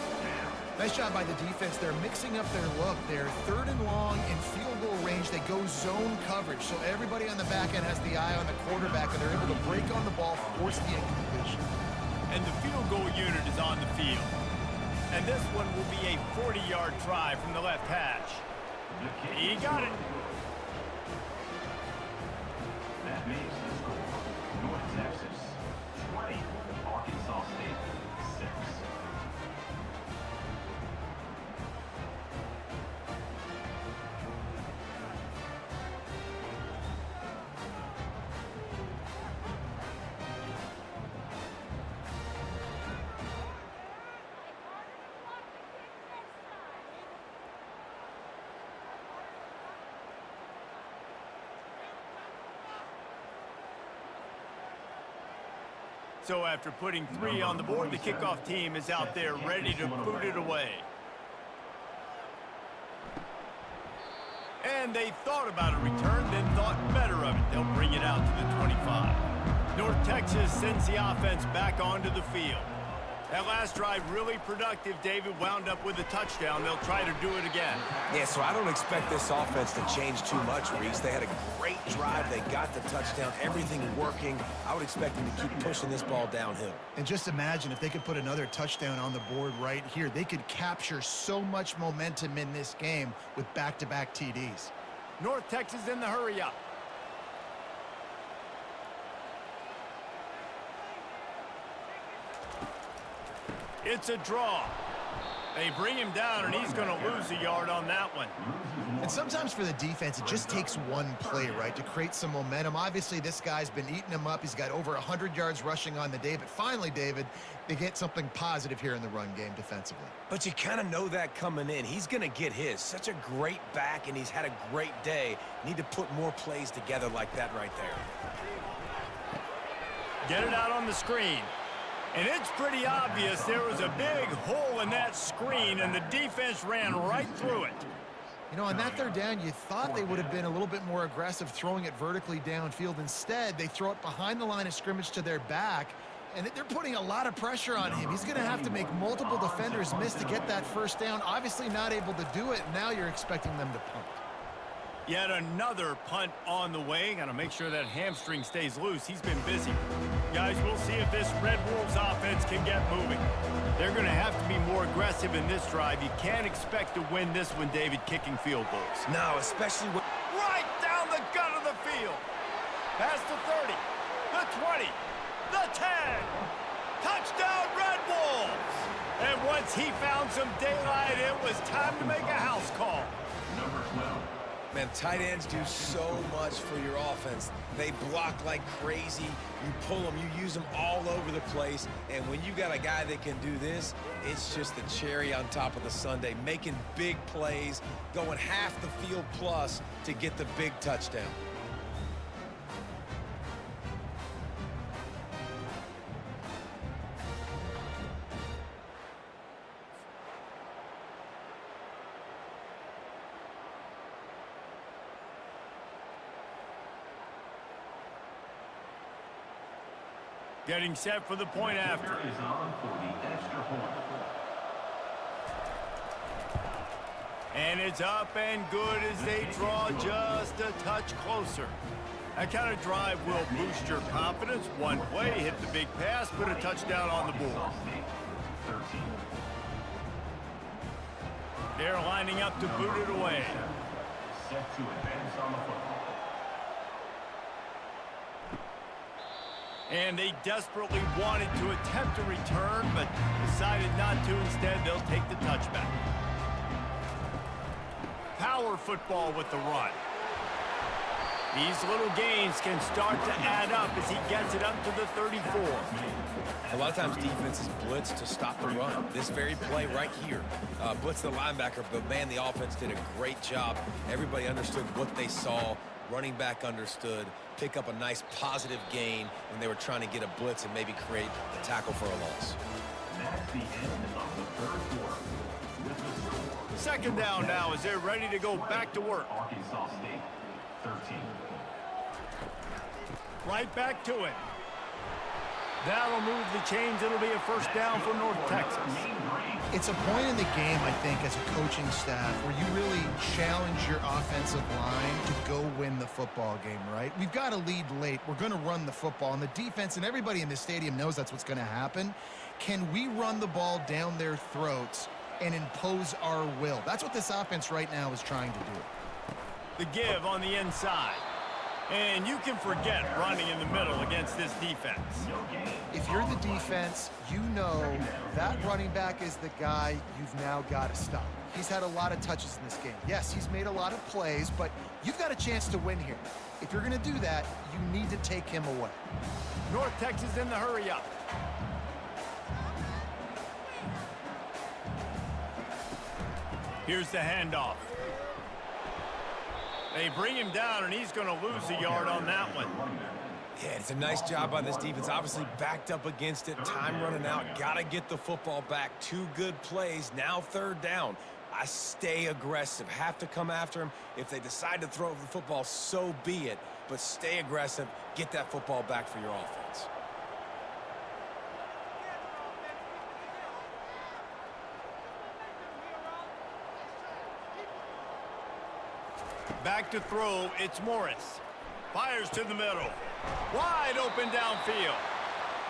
Nice job by the defense. They're mixing up their look. They're 3rd and long in field goal range. They go zone coverage. So everybody on the back end has the eye on the quarterback, and they're able to break on the ball, force the incompletion. And the field goal unit is on the field. And this one will be a 40-yard try from the left hash. He got it. That makes the score North Texas 20, Arkansas State 6. So after putting 3 on the board, the kickoff team is out there ready to boot it away. And they thought about a return, then thought better of it. They'll bring it out to the 25. North Texas sends the offense back onto the field. That last drive really productive. David wound up with a touchdown. They'll try to do it again. Yeah, so I don't expect this offense to change too much, Reese. They had a great drive. They got the touchdown. Everything working. I would expect them to keep pushing this ball downhill. And just imagine if they could put another touchdown on the board right here. They could capture so much momentum in this game with back-to-back TDs. North Texas in the hurry up. It's a draw. They bring him down, and he's going to lose a yard on that one. And sometimes for the defense, it just takes one play, right, to create some momentum. Obviously, this guy's been eating him up. He's got over 100 yards rushing on the day. But finally, David, they get something positive here in the run game defensively. But you kind of know that coming in. He's going to get his. Such a great back, and he's had a great day. Need to put more plays together like that right there. Get it out on the screen. And it's pretty obvious there was a big hole in that screen, and the defense ran right through it. You know, on that third down, you thought they would have been a little bit more aggressive throwing it vertically downfield. Instead, they throw it behind the line of scrimmage to their back, and they're putting a lot of pressure on him. He's going to have to make multiple defenders miss to get that first down. Obviously not able to do it. Now you're expecting them to punt. Yet another punt on the way. Got to make sure that hamstring stays loose. He's been busy. Guys, we'll see if this Red Wolves offense can get moving. They're going to have to be more aggressive in this drive. You can't expect to win this one, David, kicking field goals. No, especially with... Right down the gut of the field. Past the 30, the 20, the 10. Touchdown, Red Wolves. And once he found some daylight, it was time to make a house call. Number 12. Man, tight ends do so much for your offense. They block like crazy. You pull them, you use them all over the place. And when you got a guy that can do this, it's just the cherry on top of the sundae, making big plays, going half the field plus to get the big touchdown. Getting set for the point after. Is on for the extra point. And it's up and good as they draw just a touch closer. That kind of drive will boost your confidence. One play, hit the big pass, put a touchdown on the board. 13. They're lining up to boot it away. Set to advance on the football. And they desperately wanted to attempt a return, but decided not to. Instead, they'll take the touchback. Power football with the run. These little gains can start to add up as he gets it up to the 34. A lot of times defenses blitz to stop the run. This very play right here, blitz the linebacker, but man, the offense did a great job. Everybody understood what they saw. Running back understood. Pick up a nice positive gain when they were trying to get a blitz and maybe create a tackle for a loss. That's the end of the third quarter. With the score, Second down now as they're ready to go back to work. Arkansas State, 13. Right back to it. That'll move the chains. It'll be a first down for North Texas. It's a point in the game, I think, as a coaching staff where you really challenge your offensive line to go win the football game, right? We've got to lead late. We're going to run the football. And the defense and everybody in the stadium knows that's what's going to happen. Can we run the ball down their throats and impose our will? That's what this offense right now is trying to do. The give on the inside. And you can forget running in the middle against this defense. If you're the defense, you know that running back is the guy you've now got to stop. He's had a lot of touches in this game. Yes, he's made a lot of plays, but you've got a chance to win here. If you're going to do that, you need to take him away. North Texas in the hurry up. Here's the handoff. They bring him down, and he's going to lose a yard on that one. Yeah, it's a nice job by this defense. Obviously backed up against it. Time running out. Got to get the football back. 2 good plays. Now 3rd down. I stay aggressive. Have to come after him. If they decide to throw the football, so be it. But stay aggressive. Get that football back for your offense. Back to throw, it's Morris. Fires to the middle. Wide open downfield.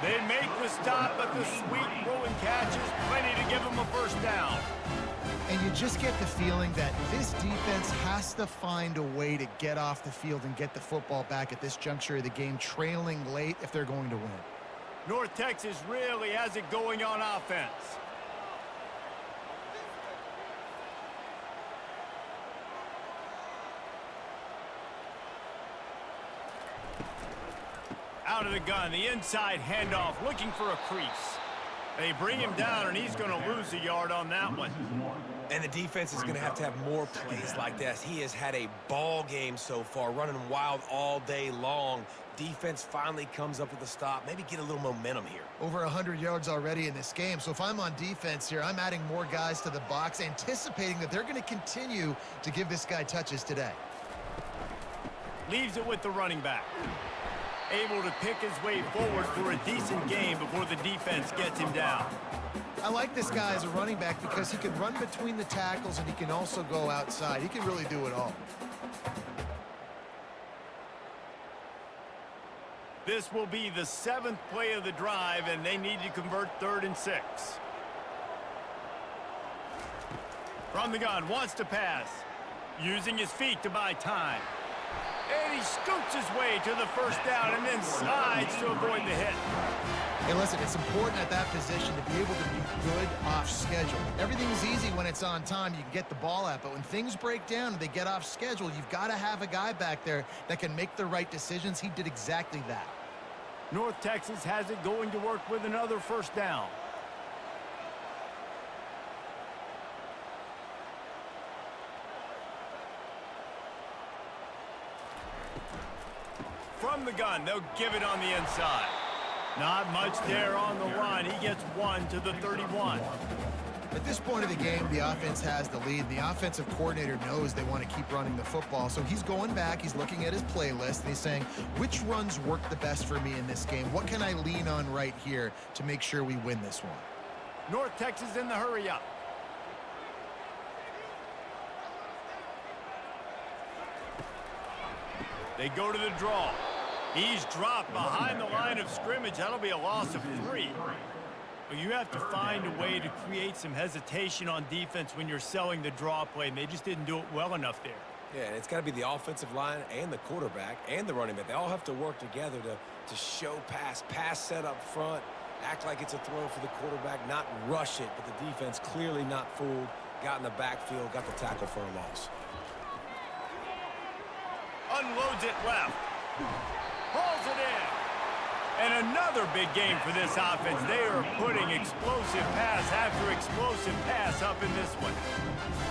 They make the stop, but the sweet throwing catch is plenty to give them a 1st down. And you just get the feeling that this defense has to find a way to get off the field and get the football back at this juncture of the game, trailing late if they're going to win. North Texas really has it going on offense. Out of the gun, the inside handoff, looking for a crease. They bring him down, and he's going to lose a yard on that one. And the defense is going to have more plays like this. He has had a ball game so far, running wild all day long. Defense finally comes up with a stop. Maybe get a little momentum here. Over 100 yards already in this game. So if I'm on defense here, I'm adding more guys to the box, anticipating that they're going to continue to give this guy touches today. Leaves it with the running back. Able to pick his way forward for a decent game before the defense gets him down. I like this guy as a running back because he can run between the tackles and he can also go outside. He can really do it all. This will be the 7th play of the drive, and they need to convert 3rd and 6. From the gun, wants to pass. Using his feet to buy time. And he scoots his way to the 1st down and then slides to avoid the hit. Hey, listen, it's important at that position to be able to be good off schedule. Everything's easy when it's on time. You can get the ball out, but when things break down and they get off schedule, you've got to have a guy back there that can make the right decisions. He did exactly that. North Texas has it going to work with another 1st down. From the gun, they'll give it on the inside. Not much there on the run. He gets 1 to the 31. At this point of the game, the offense has the lead. The offensive coordinator knows they want to keep running the football, so he's going back, he's looking at his playlist, and he's saying, which runs work the best for me in this game? What can I lean on right here to make sure we win this one? North Texas in the hurry up. They go to the draw. He's dropped behind the line of scrimmage. That'll be a loss of 3. But you have to find a way to create some hesitation on defense when you're selling the draw play, and they just didn't do it well enough there. Yeah, and it's got to be the offensive line and the quarterback and the running back. They all have to work together to show pass set up front, act like it's a throw for the quarterback, not rush it, but the defense clearly not fooled, got in the backfield, got the tackle for a loss. Unloads it left. Hauls it in. And another big game for this offense. They are putting explosive pass after explosive pass up in this one.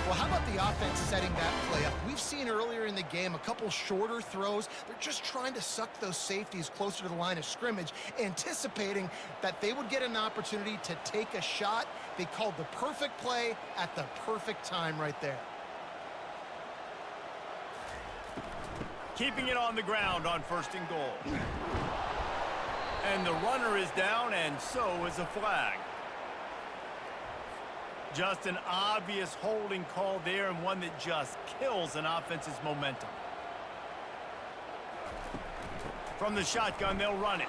Well, how about the offense setting that play up? We've seen earlier in the game a couple shorter throws. They're just trying to suck those safeties closer to the line of scrimmage, anticipating that they would get an opportunity to take a shot. They called the perfect play at the perfect time right there. Keeping it on the ground on 1st and goal. And the runner is down, and so is a flag. Just an obvious holding call there, and one that just kills an offense's momentum. From the shotgun, they'll run it.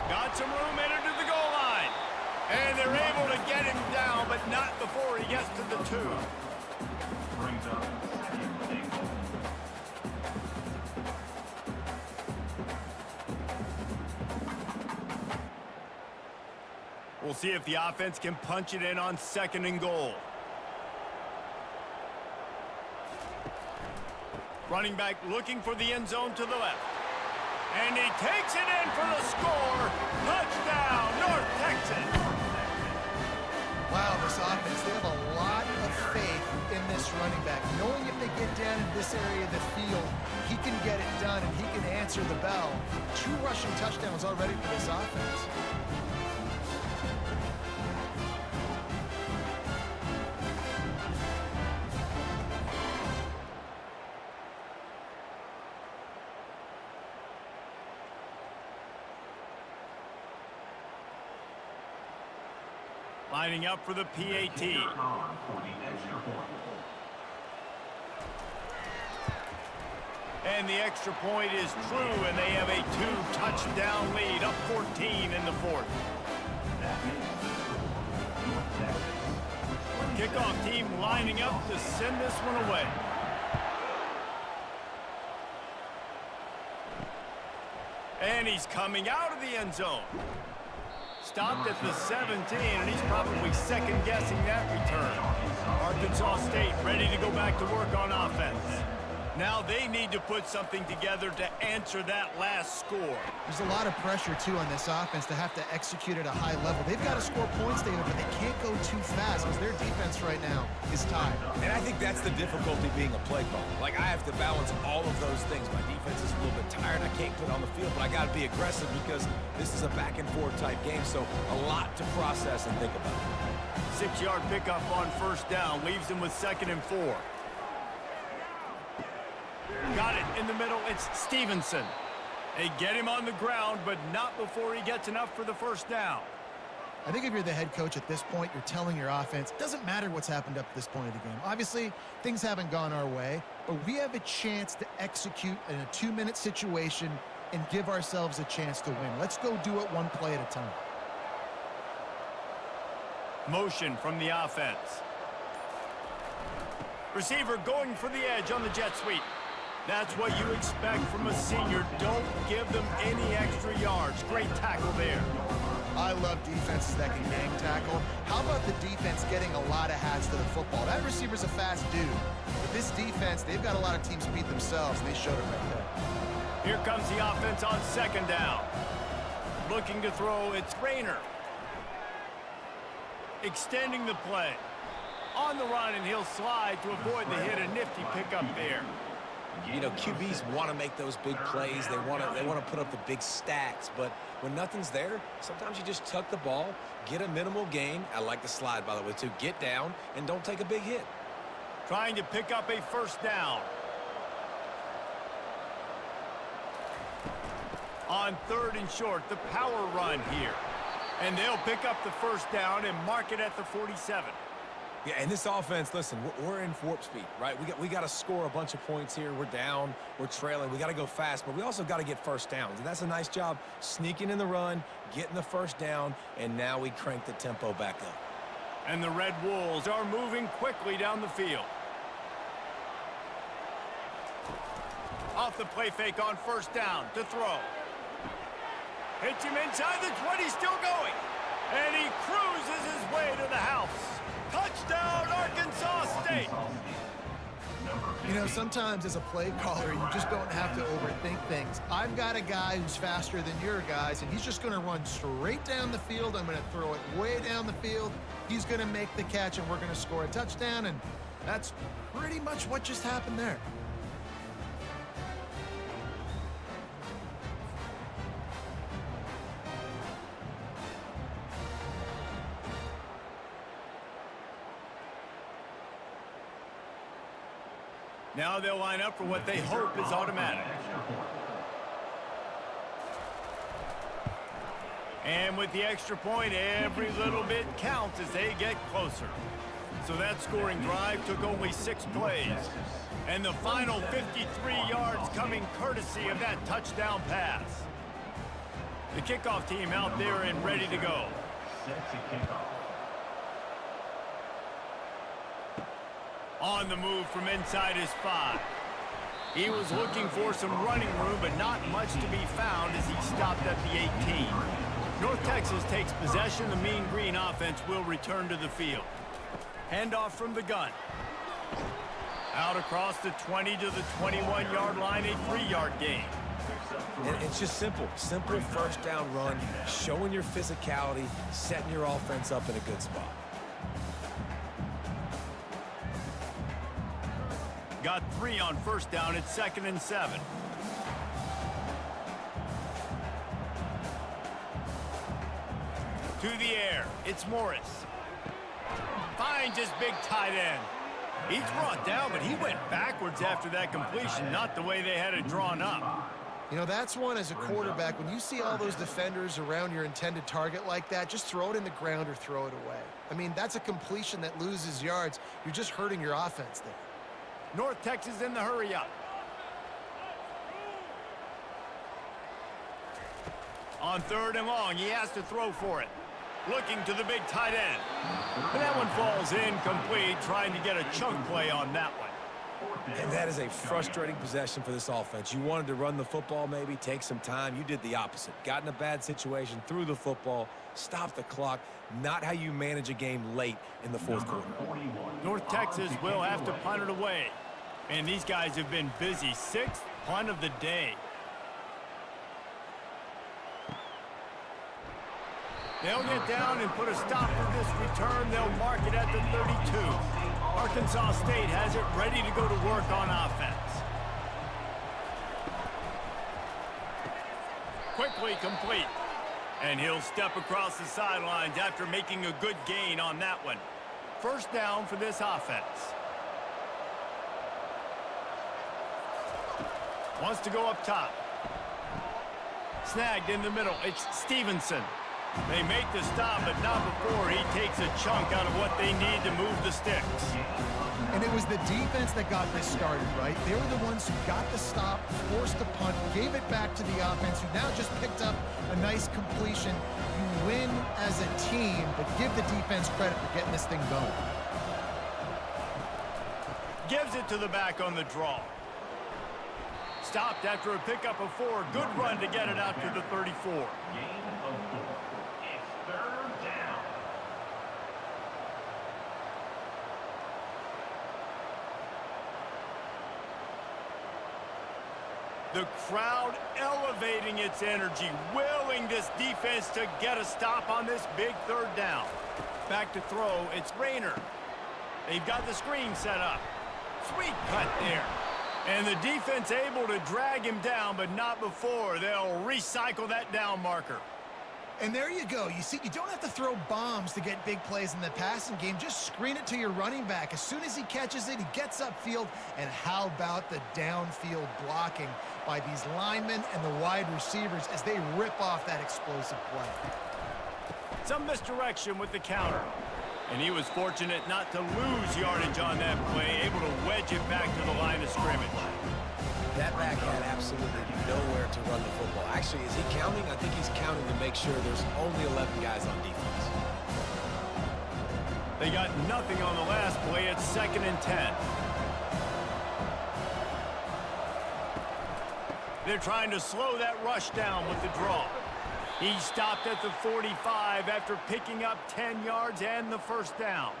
Got some room, entered to the goal line. And they're able to get him down, but not before he gets to the 2. Brings up 2nd and goal. We'll see if the offense can punch it in on 2nd and goal. Running back looking for the end zone to the left. And he takes it in for the score. Touchdown, North Texas. Wow, this offense, they have a lot of faith in this running back, knowing if they get down in this area of the field, he can get it done and he can answer the bell. 2 rushing touchdowns already for this offense. Lining up for the PAT. And the extra point is true, and they have a 2-touchdown lead, up 14 in the 4th. Kickoff team lining up to send this one away. And he's coming out of the end zone. Stopped at the 17, and he's probably second-guessing that return. Arkansas State ready to go back to work on offense. Now they need to put something together to answer that last score. There's a lot of pressure, too, on this offense to have to execute at a high level. They've got to score points, David, but they can't go too fast because their defense right now is tied. And I think that's the difficulty being a play caller. Like, I have to balance all of those things. My defense is a little bit tired. I can't put on the field, but I got to be aggressive because this is a back-and-forth type game, so a lot to process and think about. 6-yard pickup on first down leaves them with 2nd and 4. Got it in the middle. It's Stevenson. They get him on the ground, but not before he gets enough for the first down. I think if you're the head coach at this point, you're telling your offense, it doesn't matter what's happened up to this point of the game. Obviously, things haven't gone our way, but we have a chance to execute in a 2-minute situation and give ourselves a chance to win. Let's go do it one play at a time. Motion from the offense. Receiver going for the edge on the jet sweep. That's what you expect from a senior. Don't give them any extra yards. Great tackle there. I love defenses that can gang tackle. How about the defense getting a lot of hats to the football? That receiver's a fast dude. But this defense, they've got a lot of teams beat themselves, and they showed it right there. Here comes the offense on 2nd down. Looking to throw, it's Rayner. Extending the play. On the run, and he'll slide to avoid the hit. A nifty pickup there. You know, QBs want to make those big plays. They want to put up the big stats. But when nothing's there, sometimes you just tuck the ball, get a minimal gain. I like the slide, by the way, too. Get down and don't take a big hit. Trying to pick up a first down. On 3rd and short, the power run here. And they'll pick up the first down and mark it at the 47. Yeah, and this offense, listen, we're in warp speed, right? We got to score a bunch of points here. We're down, we're trailing. We got to go fast, but we also got to get first downs. And that's a nice job sneaking in the run, getting the first down, and now we crank the tempo back up. And the Red Wolves are moving quickly down the field. Off the play fake on first down to throw. Hits him inside the 20, still going. And he cruises his way to the house. Touchdown, Arkansas State. You know, sometimes as a play caller, you just don't have to overthink things. I've got a guy who's faster than your guys, and he's just going to run straight down the field. I'm going to throw it way down the field. He's going to make the catch, and we're going to score a touchdown, and that's pretty much what just happened there. Now they'll line up for what they hope is automatic. And with the extra point, every little bit counts as they get closer. So that scoring drive took only 6 plays. And the final 53 yards coming courtesy of that touchdown pass. The kickoff team out there and ready to go. Set to kickoff. On the move from inside his 5. He was looking for some running room, but not much to be found as he stopped at the 18. North Texas takes possession. The Mean Green offense will return to the field. Handoff from the gun. Out across the 20 to the 21-yard line, a 3-yard gain. And it's just simple first down run, showing your physicality, setting your offense up in a good spot. got 3 on first down. It's 2nd and 7. To the air. It's Morris. Finds his big tight end. He's brought down, but he went backwards after that completion, not the way they had it drawn up. You know, that's one as a quarterback. When you see all those defenders around your intended target like that, just throw it in the ground or throw it away. I mean, that's a completion that loses yards. You're just hurting your offense there. North Texas in the hurry up. On 3rd and long, he has to throw for it. Looking to the big tight end. And that one falls incomplete, trying to get a chunk play on that one. And that is a frustrating possession for this offense. You wanted to run the football, maybe take some time. You did the opposite. Got in a bad situation, threw the football, stopped the clock. Not how you manage a game late in the 4th quarter. North Texas will have to punt it away. And these guys have been busy. 6th punt of the day. They'll get down and put a stop to this return. They'll mark it at the 32. Arkansas State has it ready to go to work on offense. Quickly complete. And he'll step across the sidelines after making a good gain on that one. First down for this offense. Wants to go up top. Snagged in the middle. It's Stevenson. They make the stop, but not before he takes a chunk out of what they need to move the sticks. And it was the defense that got this started, right? They were the ones who got the stop, forced the punt, gave it back to the offense, who now just picked up a nice completion. You win as a team, but give the defense credit for getting this thing going. Gives it to the back on the draw. Stopped after a pickup of 4. Good run to get it out to the 34. Gain of 4. It's 3rd down. The crowd elevating its energy, willing this defense to get a stop on this big 3rd down. Back to throw, it's Rayner. They've got the screen set up. Sweet cut there. And the defense able to drag him down, but not before. They'll recycle that down marker. And there you go. You see, you don't have to throw bombs to get big plays in the passing game. Just screen it to your running back. As soon as he catches it, he gets upfield. And how about the downfield blocking by these linemen and the wide receivers as they rip off that explosive play? Some misdirection with the counter. And he was fortunate not to lose yardage on that play, able to wedge it back to the line of scrimmage. That back had absolutely nowhere to run the football. Actually, is he counting? I think he's counting to make sure there's only 11 guys on defense. They got nothing on the last play. It's 2nd and 10. They're trying to slow that rush down with the draw. He stopped at the 45 after picking up 10 yards and the first down.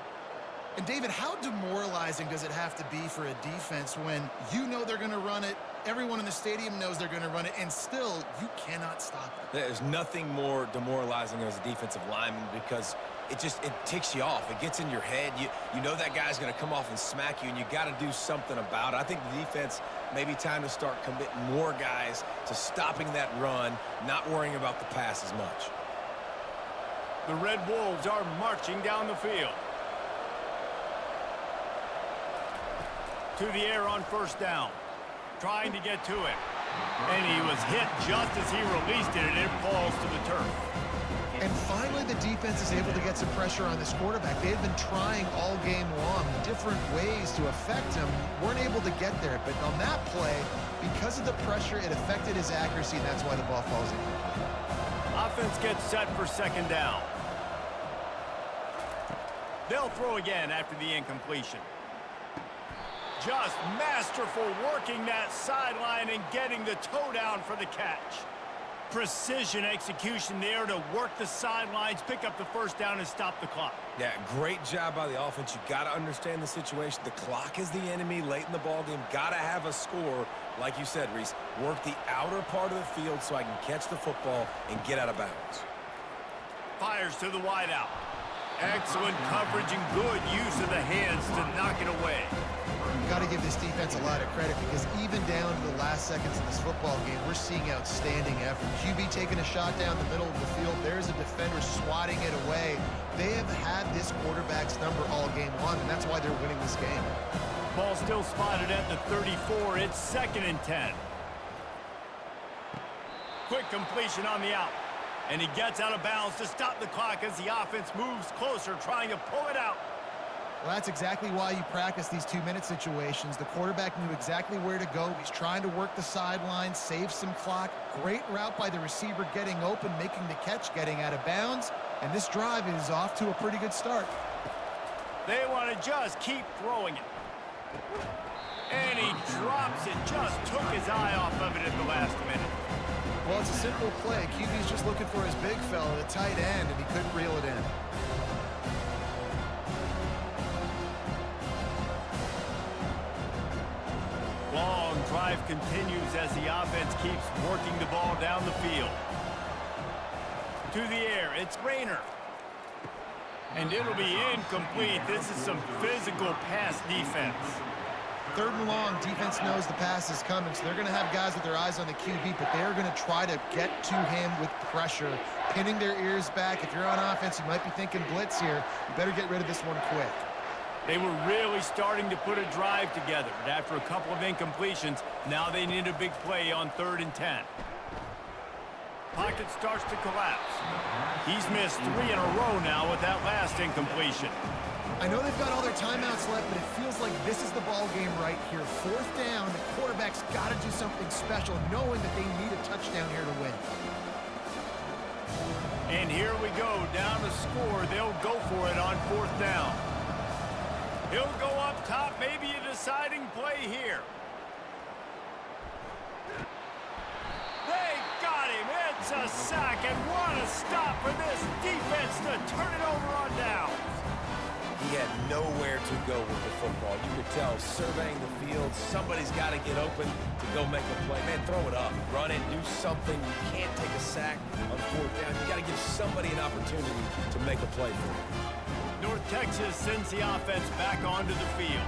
And, David, how demoralizing does it have to be for a defense when you know they're going to run it, everyone in the stadium knows they're going to run it, and still you cannot stop it? There's nothing more demoralizing as a defensive lineman because it ticks you off. It gets in your head. You know that guy's going to come off and smack you, and you got to do something about it. I think the defense maybe time to start committing more guys to stopping that run, not worrying about the pass as much. The Red Wolves are marching down the field. To the air on first down. Trying to get to it. And he was hit just as he released it, and it falls to the turf. And finally, the defense is able to get some pressure on this quarterback. They've been trying all game long different ways to affect him. Weren't able to get there. But on that play, because of the pressure, it affected his accuracy, and that's why the ball falls in. Offense gets set for 2nd down. They'll throw again after the incompletion. Just masterful working that sideline and getting the toe down for the catch. Precision execution there to work the sidelines, pick up the first down, and stop the clock. Yeah, great job by the offense. You got to understand the situation. The clock is the enemy late in the ballgame. Got to have a score, like you said, Reese. Work the outer part of the field so I can catch the football and get out of bounds. Fires to the wideout. Excellent coverage and good use of the hands to knock it away. Got to give this defense a lot of credit because even down to the last seconds of this football game, we're seeing outstanding effort. QB taking a shot down the middle of the field. There's a defender swatting it away. They have had this quarterback's number all game long, and that's why they're winning this game. Ball still spotted at the 34. It's 2nd and 10. Quick completion on the out. And he gets out of bounds to stop the clock as the offense moves closer, trying to pull it out. Well, that's exactly why you practice these 2-minute situations. The quarterback knew exactly where to go. He's trying to work the sideline, save some clock. Great route by the receiver getting open, making the catch, getting out of bounds. And this drive is off to a pretty good start. They want to just keep throwing it. And he drops it, just took his eye off of it at the last minute. Well, it's a simple play. QB's just looking for his big fella, the tight end, and he couldn't reel it in. Long drive continues as the offense keeps working the ball down the field. To the air, it's Rayner. And it'll be incomplete. This is some physical pass defense. 3rd and long, defense knows the pass is coming, so they're going to have guys with their eyes on the QB, but they're going to try to get to him with pressure, pinning their ears back. If you're on offense, you might be thinking blitz here. You better get rid of this one quick. They were really starting to put a drive together, but after a couple of incompletions, now they need a big play on 3rd and 10. Pocket starts to collapse. He's missed 3 in a row now with that last incompletion. I know they've got all their timeouts left, but it feels like this is the ball game right here. 4th down, the quarterback's got to do something special, knowing that they need a touchdown here to win. And here we go, down to score. They'll go for it on 4th down. He'll go up top, maybe a deciding play here. They got him. It's a sack, and what a stop for this defense to turn it over on downs. He had nowhere to go with the football. You could tell, surveying the field, somebody's got to get open to go make a play. Man, throw it up, run it, do something. You can't take a sack on 4th down. You got to give somebody an opportunity to make a play for you. North Texas sends the offense back onto the field.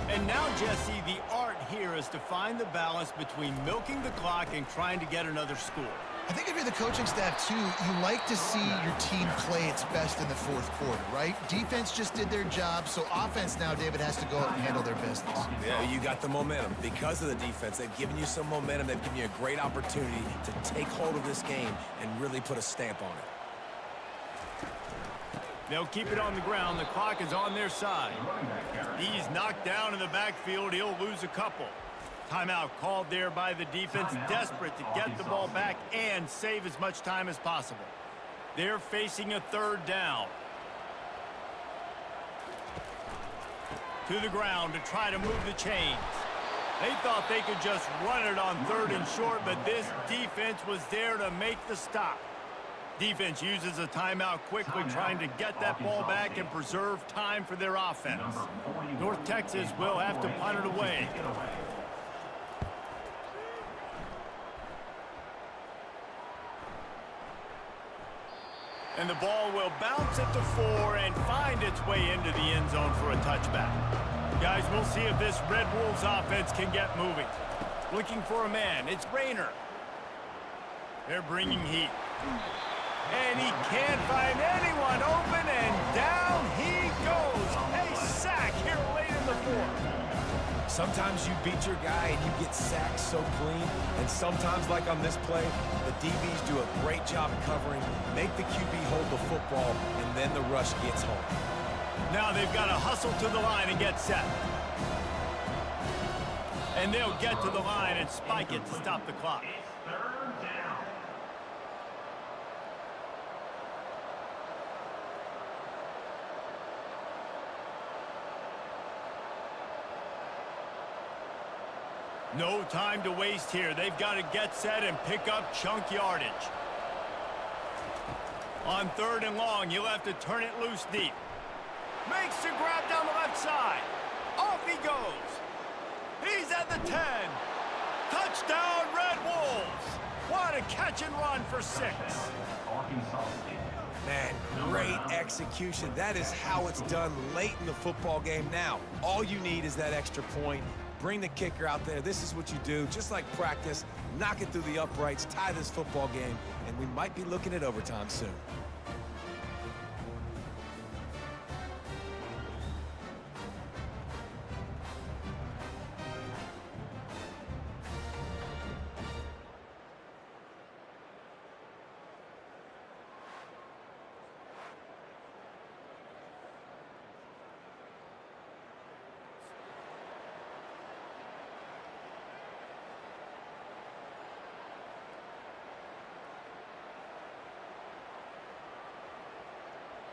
And now, Jesse, the art here is to find the balance between milking the clock and trying to get another score. I think if you're the coaching staff, too, you like to see your team play its best in the 4th quarter, right? Defense just did their job, so offense now, David, has to go out and handle their business. Yeah, you got the momentum. Because of the defense, they've given you some momentum. They've given you a great opportunity to take hold of this game and really put a stamp on it. They'll keep it on the ground. The clock is on their side. He's knocked down in the backfield. He'll lose a couple. Timeout called there by the defense, desperate to get the ball back and save as much time as possible. They're facing a 3rd down. To the ground to try to move the chains. They thought they could just run it on 3rd and short, but this defense was there to make the stop. Defense uses a timeout quickly, trying to get that ball back and preserve time for their offense. North Texas will have to punt it away. And the ball will bounce at the 4 and find its way into the end zone for a touchback. Guys, we'll see if this Red Wolves offense can get moving. Looking for a man. It's Rayner. They're bringing heat. And he can't find anyone open, and down he goes. A sack here late in the 4th. Sometimes you beat your guy and you get sacked so clean, and sometimes, like on this play, the DBs do a great job covering, make the QB hold the football, and then the rush gets home. Now they've got to hustle to the line and get set. And they'll get to the line and spike it to stop the clock. No time to waste here. They've got to get set and pick up chunk yardage. On 3rd and long, you'll have to turn it loose deep. Makes the grab down the left side. Off he goes. He's at the 10. Touchdown, Red Wolves. What a catch and run for 6. Arkansas State. Man, great execution. That is how it's done late in the football game now. All you need is that extra point. Bring the kicker out there. This is what you do, just like practice. Knock it through the uprights, tie this football game, and we might be looking at overtime soon.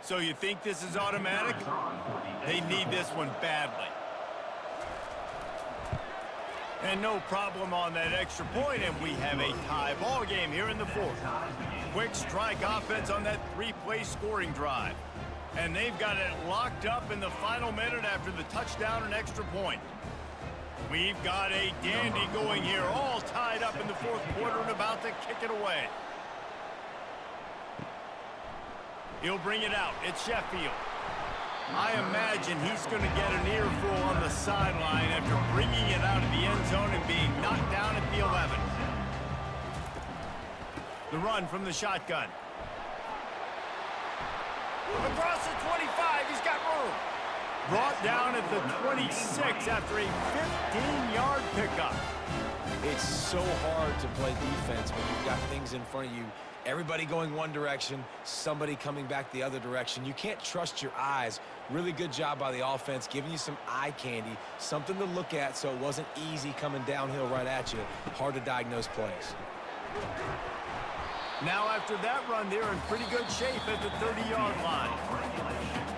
So you think this is automatic? They need this one badly. And no problem on that extra point, and we have a tie ball game here in the fourth. Quick strike offense on that three-play scoring drive. And they've got it locked up in the final minute after the touchdown and extra point. We've got a dandy going here, all tied up in the fourth quarter and about to kick it away. He'll bring it out. It's Sheffield. I imagine he's going to get an earful on the sideline after bringing it out of the end zone and being knocked down at the 11. The run from the shotgun. Across the 25, he's got room. Brought down at the 26 after a 15-yard pickup. It's so hard to play defense when you've got things in front of you. Everybody going one direction, somebody coming back the other direction. You can't trust your eyes. Really good job by the offense, giving you some eye candy, something to look at so it wasn't easy coming downhill right at you. Hard to diagnose plays. Now after that run, they're in pretty good shape at the 30-yard line.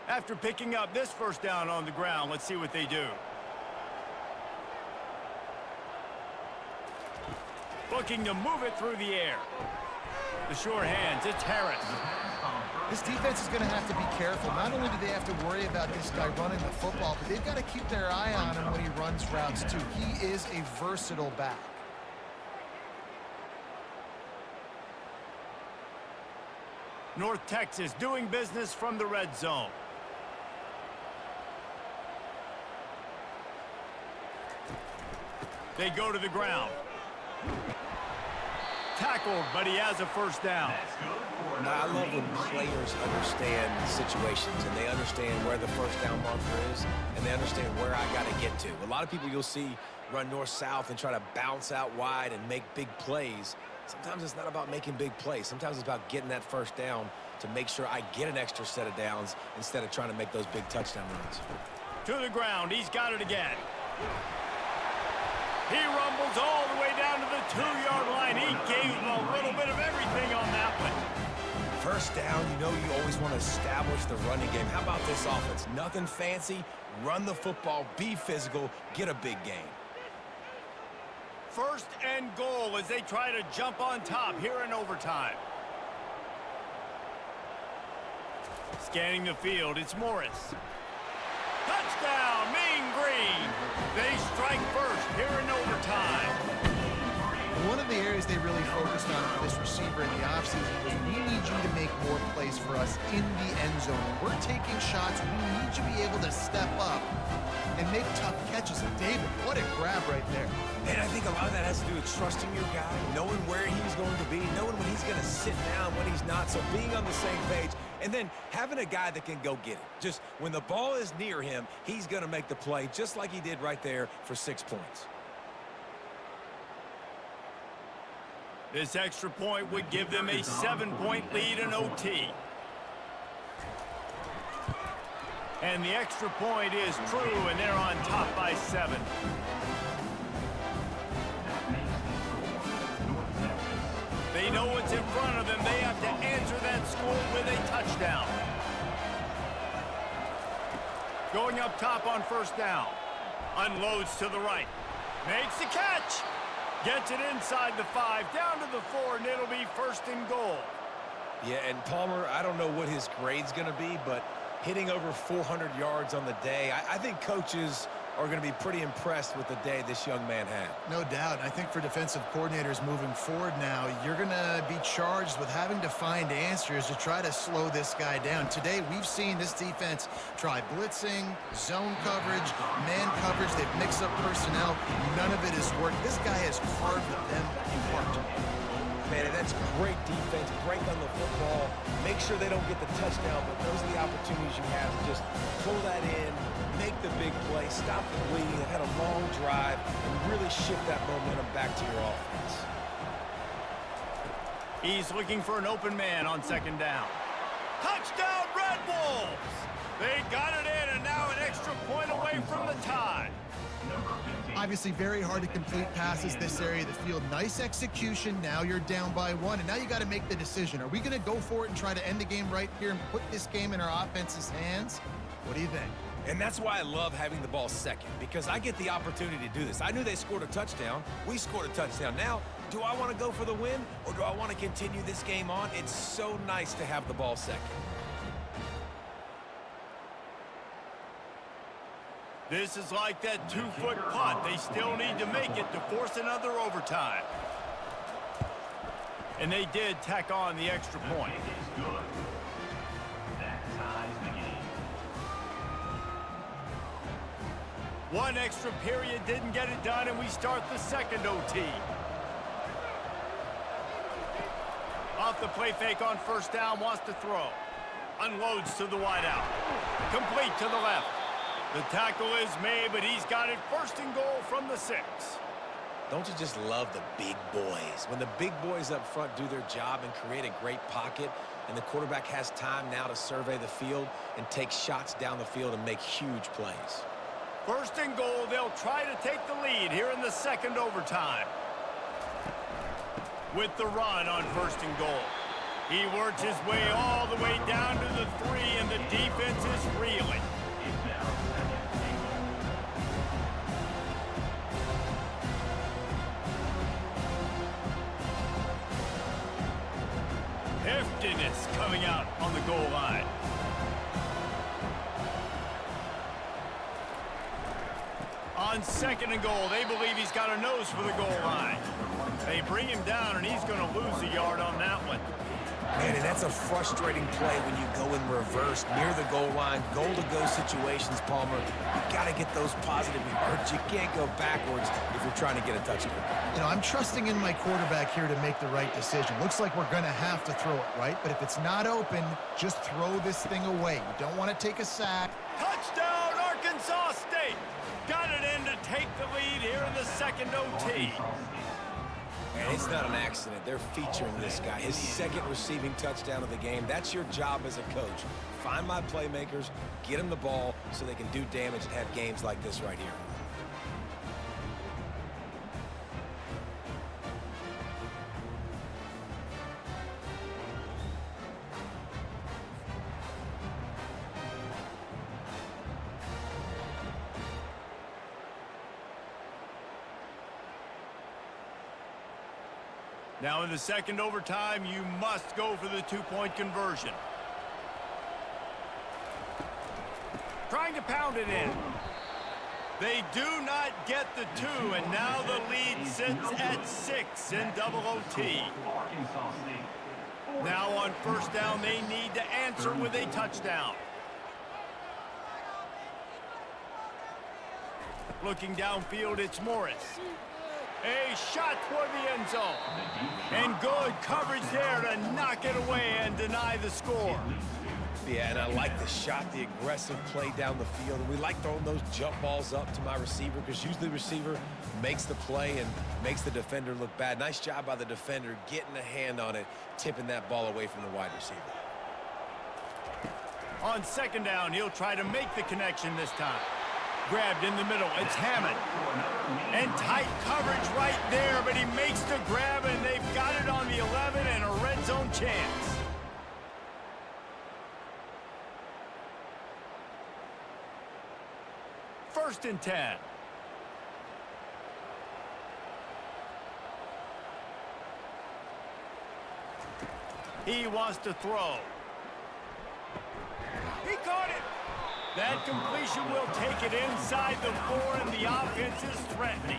After picking up this first down on the ground, let's see what they do. Looking to move it through the air. The sure hands, it's Harris. This defense is going to have to be careful. Not only do they have to worry about this guy running the football, but they've got to keep their eye on him when he runs routes too. He is a versatile back. North Texas doing business from the red zone. They go to the ground. Tackled, but he has a first down. I love when players understand situations and they understand where the first down marker is and they understand where I got to get to. A lot of people you'll see run north-south and try to bounce out wide and make big plays. Sometimes it's not about making big plays. Sometimes it's about getting that first down to make sure I get an extra set of downs instead of trying to make those big touchdown runs. To the ground, he's got it again. He rumbles all the way down to the 2-yard line. He gave a little bit of everything on that one. First down, you know you always want to establish the running game. How about this offense? Nothing fancy. Run the football, be physical, get a big gain. First and goal as they try to jump on top here in overtime. Scanning the field, it's Morris. Touchdown, Mean Green. They strike first here in overtime. One of the areas they really focused on for this receiver in the offseason was we need you to make more plays for us in the end zone. When we're taking shots, we need you to be able to step up and make tough catches. And David, what a grab right there. And I think a lot of that has to do with trusting your guy, knowing where he's going to be, knowing when he's going to sit down, when he's not, so being on the same page, and then having a guy that can go get it. Just when the ball is near him, he's going to make the play, just like he did right there for 6 points. This extra point would give them a 7-point lead in OT. And the extra point is true, and they're on top by 7. They know what's in front of them. They have to answer that score with a touchdown. Going up top on first down. Unloads to the right. Makes the catch. Gets it inside the 5, down to the 4, and it'll be 1st and goal. Yeah, and Palmer, I don't know what his grade's going to be, but hitting over 400 yards on the day, I think coaches are going to be pretty impressed with the day this young man had. No doubt. I think for defensive coordinators moving forward now, you're going to be charged with having to find answers to try to slow this guy down. Today, we've seen this defense try blitzing, zone coverage, man coverage. They've mixed up personnel. None of it has worked. This guy has carved them apart. Man, and that's great defense. Break on the football. Make sure they don't get the touchdown, but those are the opportunities you have to just pull that in, make the big play, stop the bleeding. They've had a long drive and really shift that momentum back to your offense. He's looking for an open man on 2nd down. Touchdown, Red Wolves! They got it in, and now an extra point away from the tie. Obviously, very hard to complete passes this area of the field. Nice execution. Now you're down by 1, and now you got to make the decision. Are we going to go for it and try to end the game right here and put this game in our offense's hands? What do you think? And that's why I love having the ball second, because I get the opportunity to do this. I knew they scored a touchdown. We scored a touchdown. Now, do I want to go for the win, or do I want to continue this game on? It's so nice to have the ball second. This is like that 2-foot punt. They still need to make it to force another overtime. And they did tack on the extra point. One extra period didn't get it done, and we start the 2nd OT. Off the play fake on 1st down, wants to throw. Unloads to the wideout. Complete to the left. The tackle is made, but he's got it 1st and goal from the 6. Don't you just love the big boys? When the big boys up front do their job and create a great pocket, and the quarterback has time now to survey the field and take shots down the field and make huge plays. 1st and goal, they'll try to take the lead here in the 2nd overtime. With the run on 1st and goal. He works his way all the way down to the 3, and the defense is reeling. Heftiness coming out on the goal line. On 2nd and goal, they believe he's got a nose for the goal line. They bring him down, and he's going to lose a yard on that one. Man, and that's a frustrating play when you go in reverse near the goal line, goal-to-go situations, Palmer. You got to get those positive yards. You can't go backwards if you're trying to get a touchdown. You know, I'm trusting in my quarterback here to make the right decision. Looks like we're going to have to throw it, right? But if it's not open, just throw this thing away. You don't want to take a sack. Touchdown, Arkansas State! Got it in to take the lead here in the 2nd OT. And it's not an accident. They're featuring this guy. His 2nd receiving touchdown of the game. That's your job as a coach. Find my playmakers, get them the ball so they can do damage and have games like this right here. Now in the 2nd overtime, you must go for the 2-point conversion. Trying to pound it in. They do not get the 2, and now the lead sits at 6 in double OT. Now on 1st down, they need to answer with a touchdown. Looking downfield, it's Morris. A shot toward the end zone. And good coverage there to knock it away and deny the score. Yeah, and I like the shot, the aggressive play down the field. And we like throwing those jump balls up to my receiver because usually the receiver makes the play and makes the defender look bad. Nice job by the defender getting a hand on it, tipping that ball away from the wide receiver. On 2nd down, he'll try to make the connection this time. Grabbed in the middle, it's Hammond. And tight coverage right there, but he makes the grab, and they've got it on the 11 and a red zone chance. First and 10. He wants to throw. He caught it. That completion will take it inside the 4, and the offense is threatening.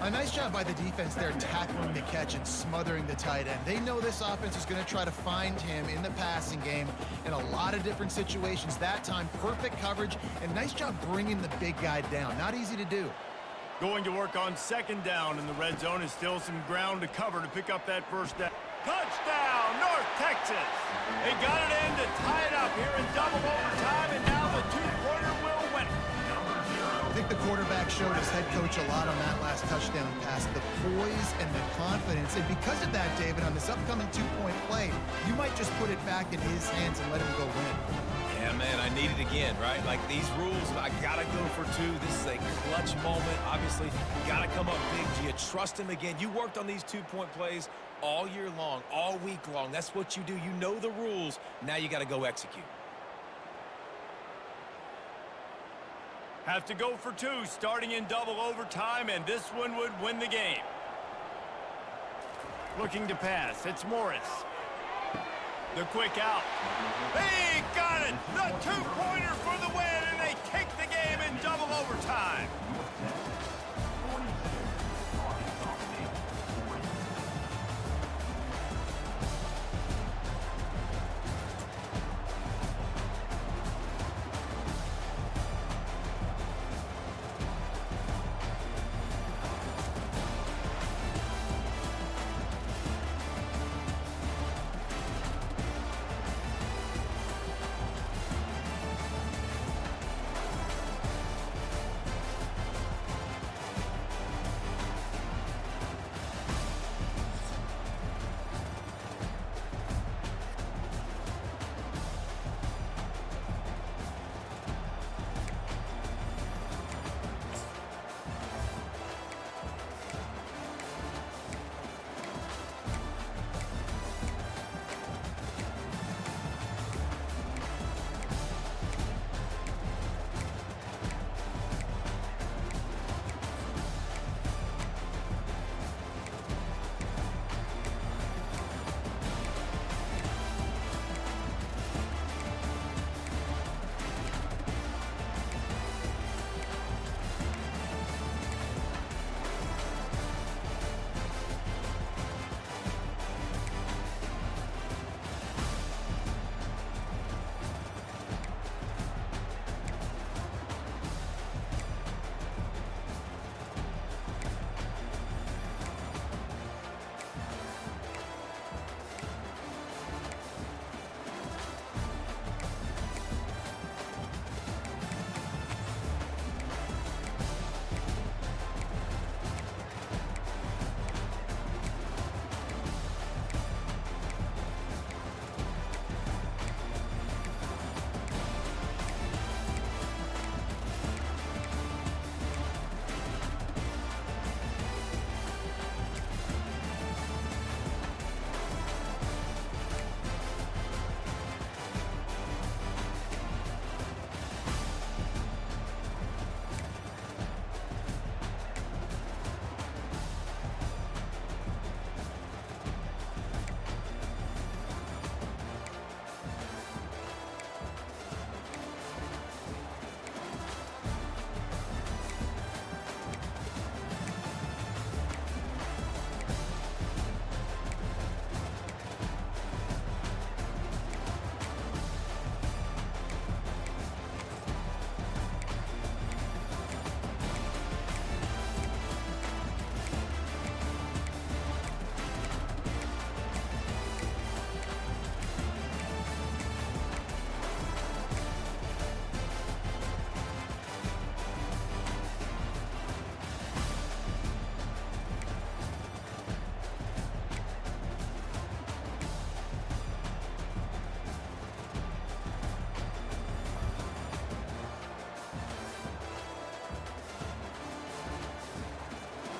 A nice job by the defense there, tackling the catch and smothering the tight end. They know this offense is going to try to find him in the passing game in a lot of different situations. That time, perfect coverage, and nice job bringing the big guy down. Not easy to do. Going to work on second down in the red zone is still some ground to cover to pick up that first down. Touchdown, North Texas! They got it in to tie it up here in double overtime, and now the two-pointer will win it. I think the quarterback showed his head coach a lot on that last touchdown pass, the poise and the confidence. And because of that, David, on this upcoming two-point play, you might just put it back in his hands and let him go win. Yeah, man, I need it again, right? Like these rules, I gotta go for 2. This is a clutch moment. Obviously, gotta come up big. Do you trust him again? You worked on these two-point plays all year long, all week long. That's what you do. You know the rules. Now you gotta go execute. Have to go for 2, starting in double overtime, and this one would win the game. Looking to pass, it's Morris. The quick out.